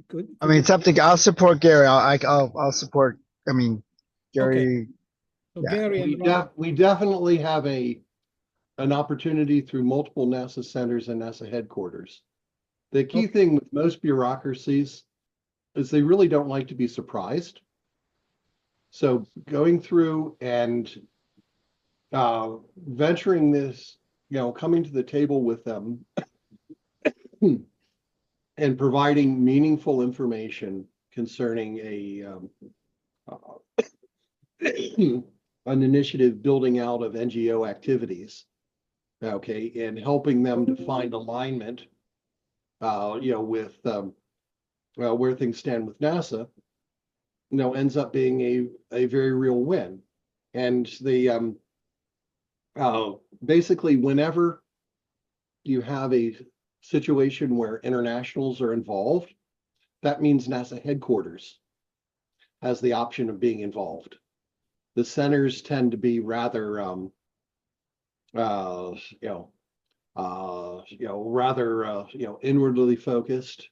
Could I mean, you- it's up to, I'll support Gary. I'll support, I mean, Gary. so yeah. Gary and Ron, We definitely have an opportunity through multiple NASA centers and NASA headquarters. The key Okay. thing with most bureaucracies is they really don't like to be surprised. So going through and venturing this, coming to the table with them and providing meaningful information concerning an initiative building out of NGO activities, okay, and helping them to find alignment, with where things stand with NASA, ends up being a very real win. And the basically, whenever you have a situation where internationals are involved, that means NASA headquarters has the option of being involved. The centers tend to be rather, inwardly focused.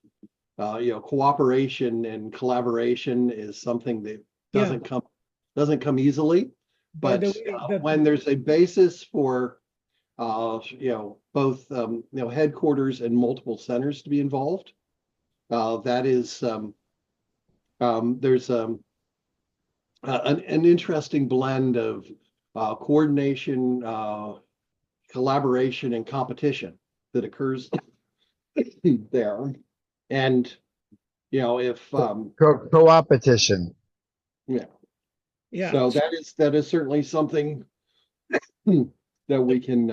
Cooperation and collaboration is something that doesn't come easily. by But the way, when there's a basis for, both, headquarters and multiple centers to be involved, that is, there's an interesting blend of coordination, collaboration, and competition that occurs there. And, if, Co-opetition. yeah, so that is certainly something that we can,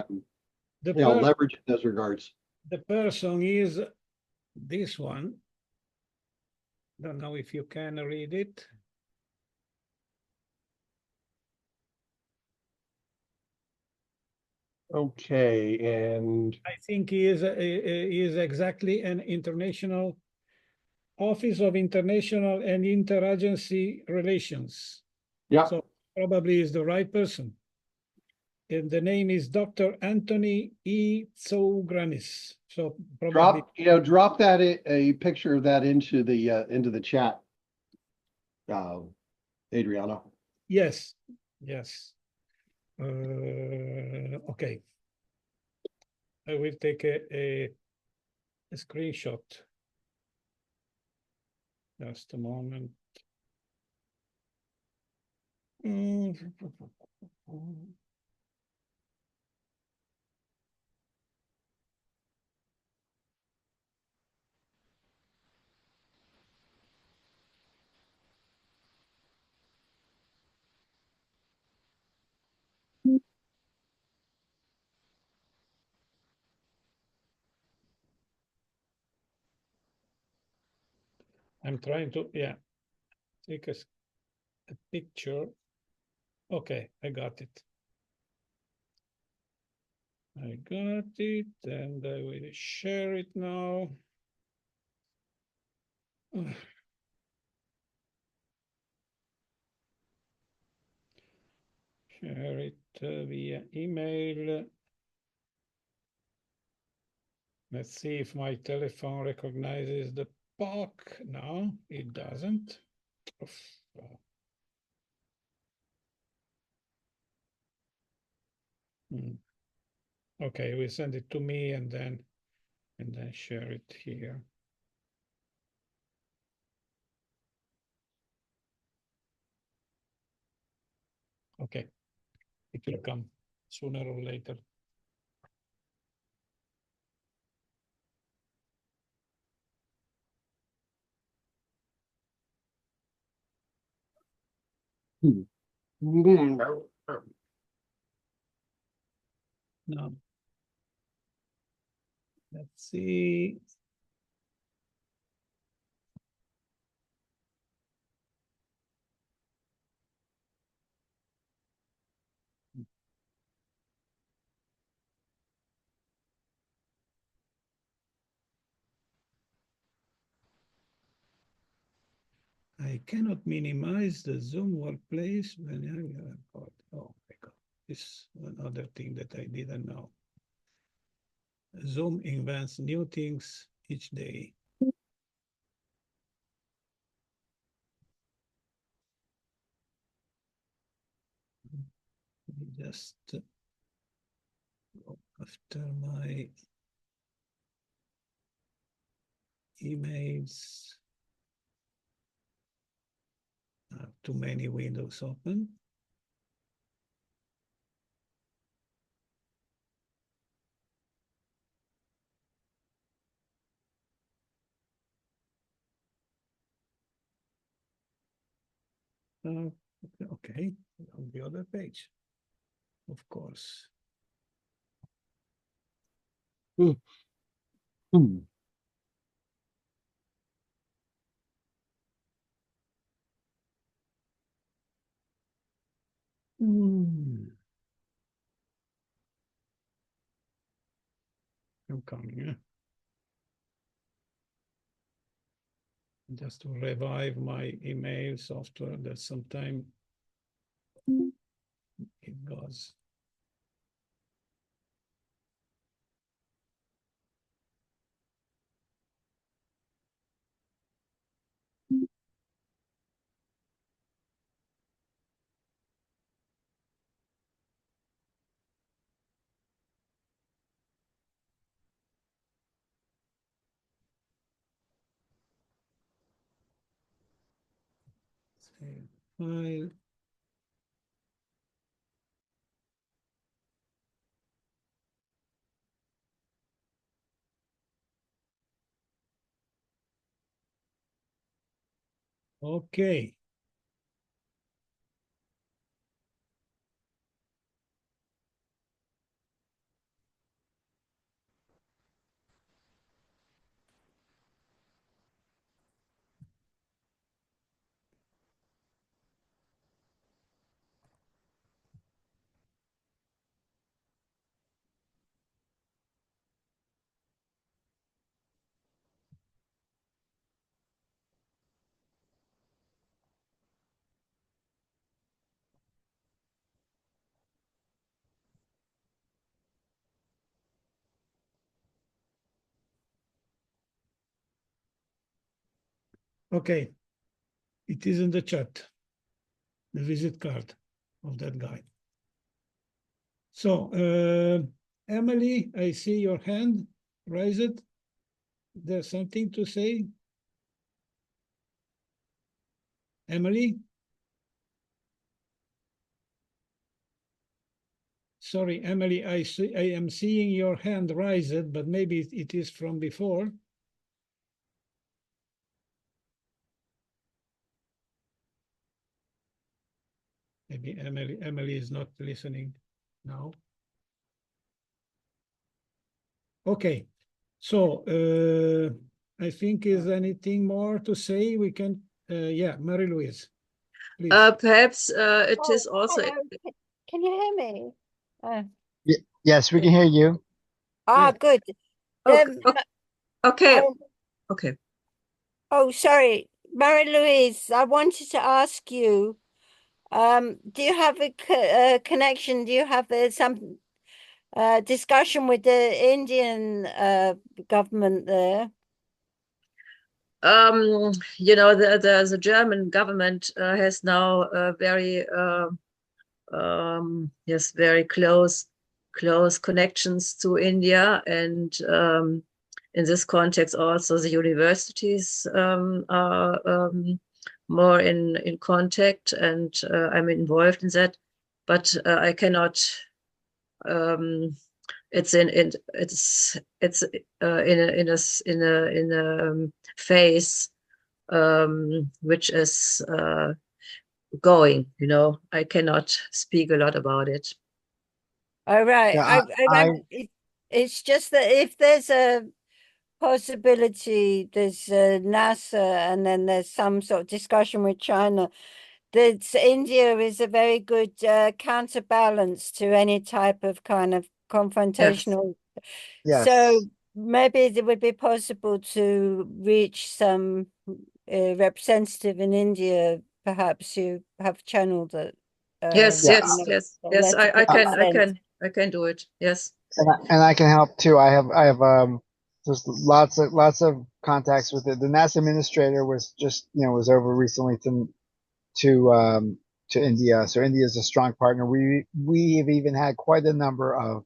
the per- leverage in those regards. the person is this one. Don't know if you can read it. Okay, and I think he is exactly an international Office of International and Interagency Relations. yeah, So probably is the right person. And the name is Dr. Anthony E. Tsogranis. So probably drop that a picture of that into the chat, Adriano. yes, yes. Okay. I will take a screenshot. Just a moment. I'm trying to, take a picture. Okay, I got it. I got it, and I will share it now. Share it via email. Let's see if my telephone recognizes the POC. No, it doesn't. Okay, we send it to me and then share it here. Okay, it will come sooner or later. No. Let's see. I cannot minimize the Zoom workplace when I record. Oh my God, this is another thing that I didn't know. Zoom invents new things each day. Let me just go after my emails. I have too many windows open. Okay, on the other page, of course. Hmm. I'm coming. Just to revive my email software that sometimes it goes. Save file. Okay. Okay, it is in the chat, the visit card of that guy. So, Amalie, I see your hand. Raise it. There's something to say? Amalie? Sorry, Amalie, I am seeing your hand raised, but maybe it is from before. Maybe Amalie is not listening now. Okay, so I think is anything more to say? We can, yeah, Marie-Luise, please. Perhaps it is also. Hello. Can you hear me? Yes, we can hear you. Ah, good. Okay. Okay. Oh, sorry, Marie-Luise, I wanted to ask you, do you have a connection? Do you have some discussion with the Indian government there? The German government has now very very close connections to India, and in this context also the universities are more in contact, and I'm involved in that, but I cannot it's in a phase which is going, I cannot speak a lot about it. All right. Yeah, It's just that if there's a possibility, there's NASA, and then there's some sort of discussion with China, that India is a very good counterbalance to any type of kind of confrontational. yes. So maybe it would be possible to reach some representative in India. Perhaps you have channeled it. Yes, Yeah. yes. I can do it. Yes. And I can help too. I have just lots of contacts with it. The NASA administrator was just was over recently to to India. So India is a strong partner. We have even had quite a number of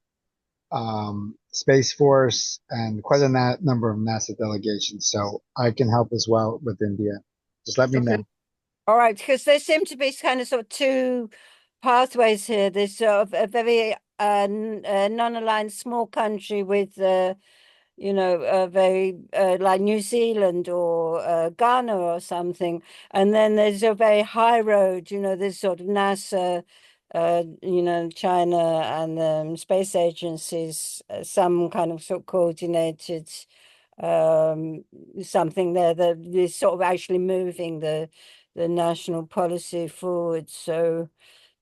Space Force and quite a number of NASA delegations. So I can help as well with India. Just let me Okay. know. All right, because there seem to be kind of sort of two pathways here. There's sort of a very non-aligned small country with, you know, a very like New Zealand or Ghana or something. And then there's a very high road, you know, there's sort of NASA, you know, China and space agencies, some kind of sort of coordinated something there that is sort of actually moving the national policy forward. So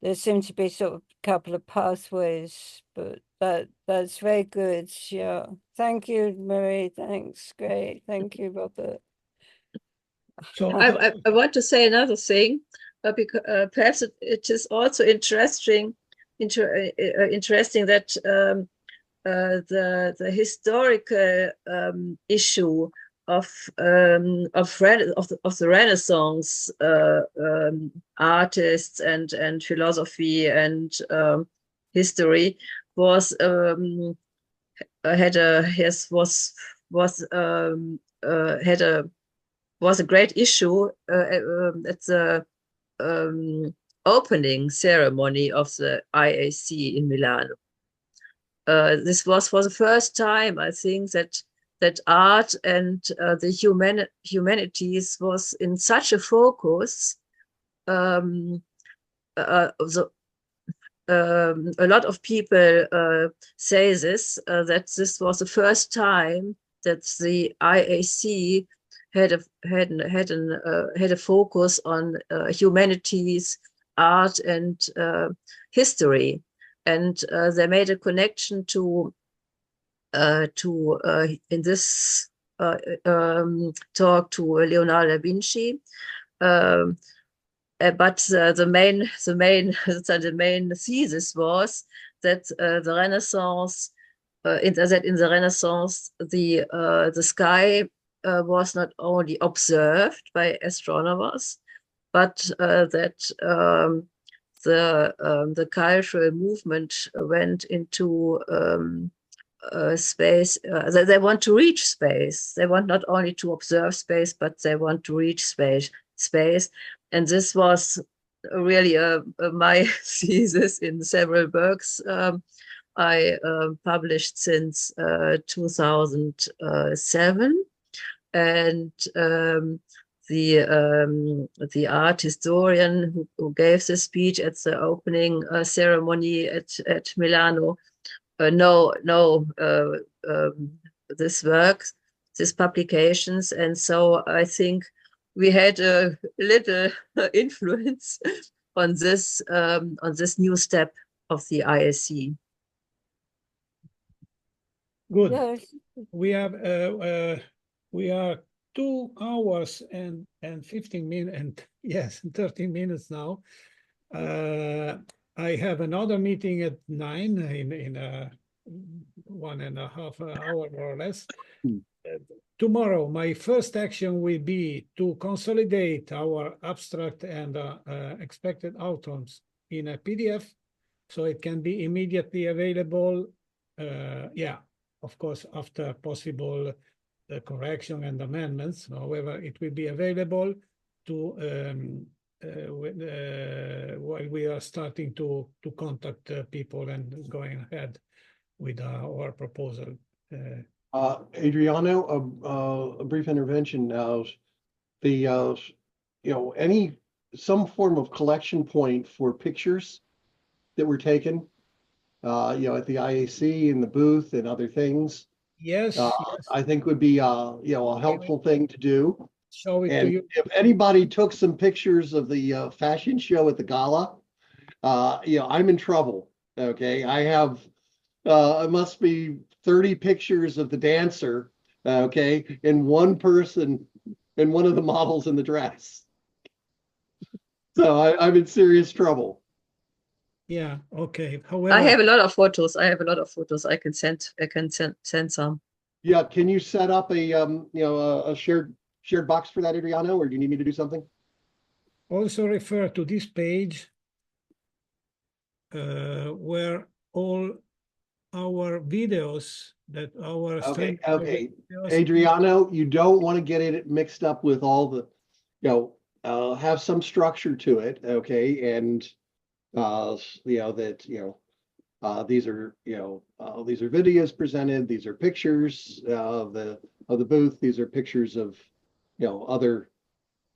there seem to be sort of a couple of pathways, but that's very good. Yeah. Thank you, Marie. Thanks. Great. Thank you, Robert. So I want to say another thing, because perhaps it is also interesting that the historical issue of the Renaissance artists and philosophy and history was was a great issue at the opening ceremony of the IAC in Milan. This was for the first time, I think, that art and the humanities was in such a focus. A lot of people say this, that this was the first time that the IAC had a focus on humanities, art, and history, and they made a connection to in this talk to Leonardo da Vinci, but the main thesis was that the Renaissance, in the Renaissance, the sky was not only observed by astronomers, but that the cultural movement went into space. They want to reach space. They want not only to observe space, but they want to reach space. And this was really my thesis in several books I published since 2007. And the art historian who gave the speech at the opening ceremony at Milano know this work, these publications, and so I think we had a little influence on this new step of the ISC. good. Yes. We are 2 hours and 15 minutes and yes, 13 minutes now. I have another meeting at 9 in 1.5 hour more or less. Tomorrow, my first action will be to consolidate our abstract and expected outcomes in a PDF, so it can be immediately available. Yeah, of course, after possible correction and amendments. However, it will be available to while we are starting to contact people and going ahead with our proposal. Adriano, a brief intervention. Some form of collection point for pictures that were taken, at the IAC in the booth and other things. Yes, yes. I think would be a helpful thing to do. Show it to And you. if anybody took some pictures of the fashion show at the gala, I'm in trouble. Okay, I have it must be 30 pictures of the dancer, okay, and one person and one of the models in the dress. So I'm in serious trouble. Yeah, okay. However, I have a lot of photos. I can send some. Yeah, can you set up a shared box for that, Adriano, or do you need me to do something? also refer to this page where all our videos that our Okay, stream okay. videos- Adriano, you don't want to get it mixed up with all the, have some structure to it, okay? And, these are, these are videos presented, these are pictures of the booth, these are pictures of, other,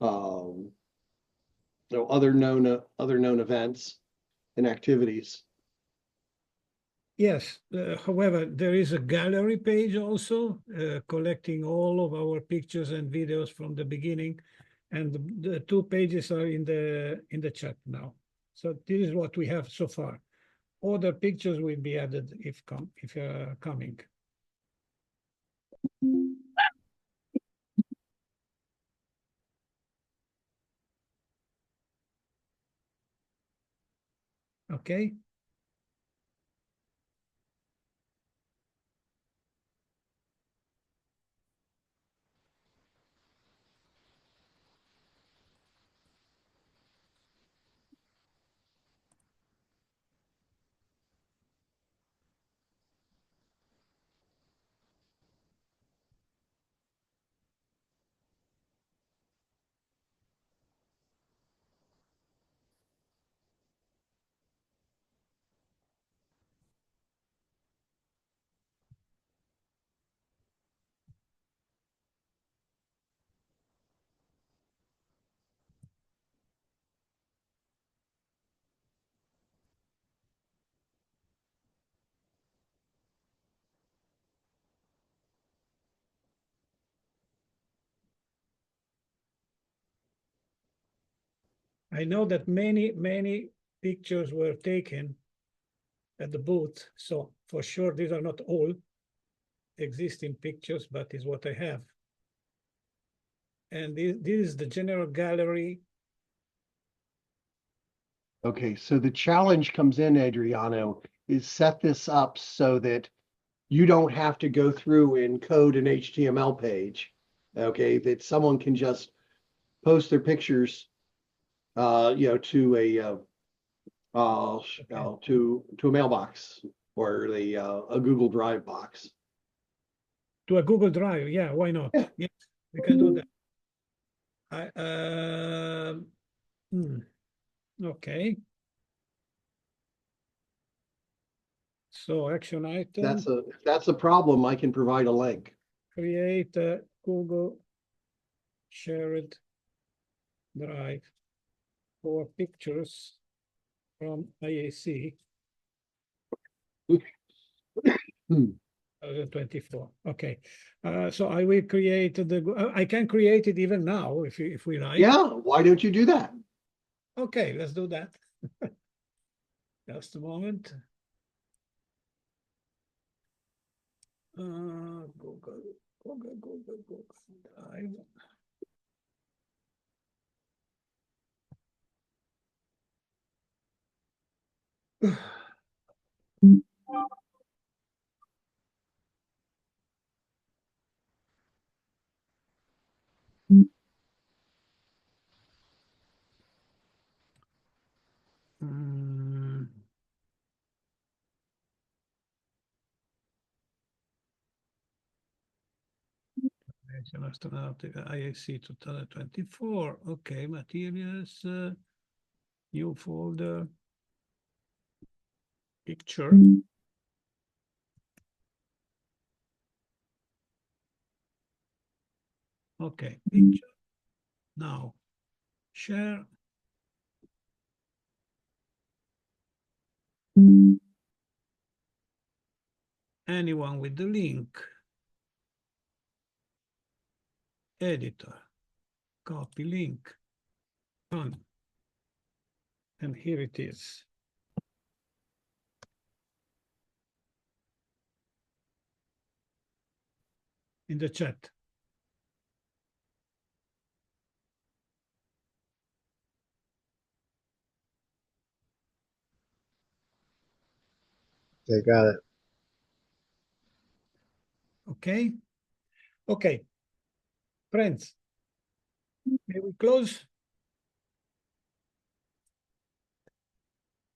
other known events and activities. Yes, however, there is a gallery page also collecting all of our pictures and videos from the beginning, and the two pages are in the chat now. So this is what we have so far. Other pictures will be added if coming. Okay. I know that many pictures were taken at the booth, so for sure these are not all existing pictures, but is what I have. And this is the general gallery. Okay, so the challenge comes in, Adriano, is set this up so that you don't have to go through and code an HTML page. Okay, that someone can just post their pictures, to a to a mailbox or a Google Drive box. To a Google Drive, yeah, why not? Yeah. Yes, we can do that. Okay. So action item. If that's a problem, I can provide a link. Create a Google shared drive for pictures from IAC 2024. Okay, so I will create I can create it even now if we like. Yeah, why don't you do that? Okay, let's do that. Just a moment. Google Drive. Astronautic IAC 2024. Okay, materials, new folder, picture. Okay, picture. Now, share. Anyone with the link. Editor. Copy link. Done. And here it is. In the chat. They got it. Okay. Okay. Friends, may we close?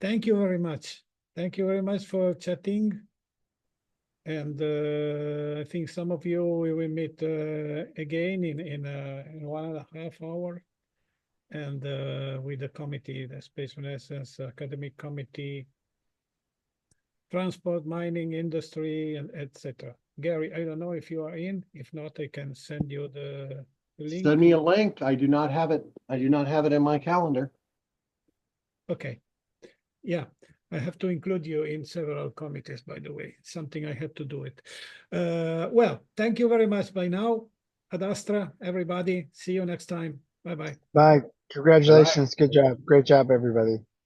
Thank you very much. Thank you very much for chatting. And I think some of you we will meet again in 1.5 hours. And with the committee, the Space Renaissance Academic Committee, Transport, Mining, Industry, and etc. Gary, I don't know if you are in. If not, I can send you the link. Send me a link. I do not have it. I do not have it in my calendar. Okay. Yeah, I have to include you in several committees, by the way. It's something I have to do it. Well, thank you very much by now. Ad Astra, everybody. See you next time. Bye-bye. Bye. Congratulations. Good job. Great job, everybody.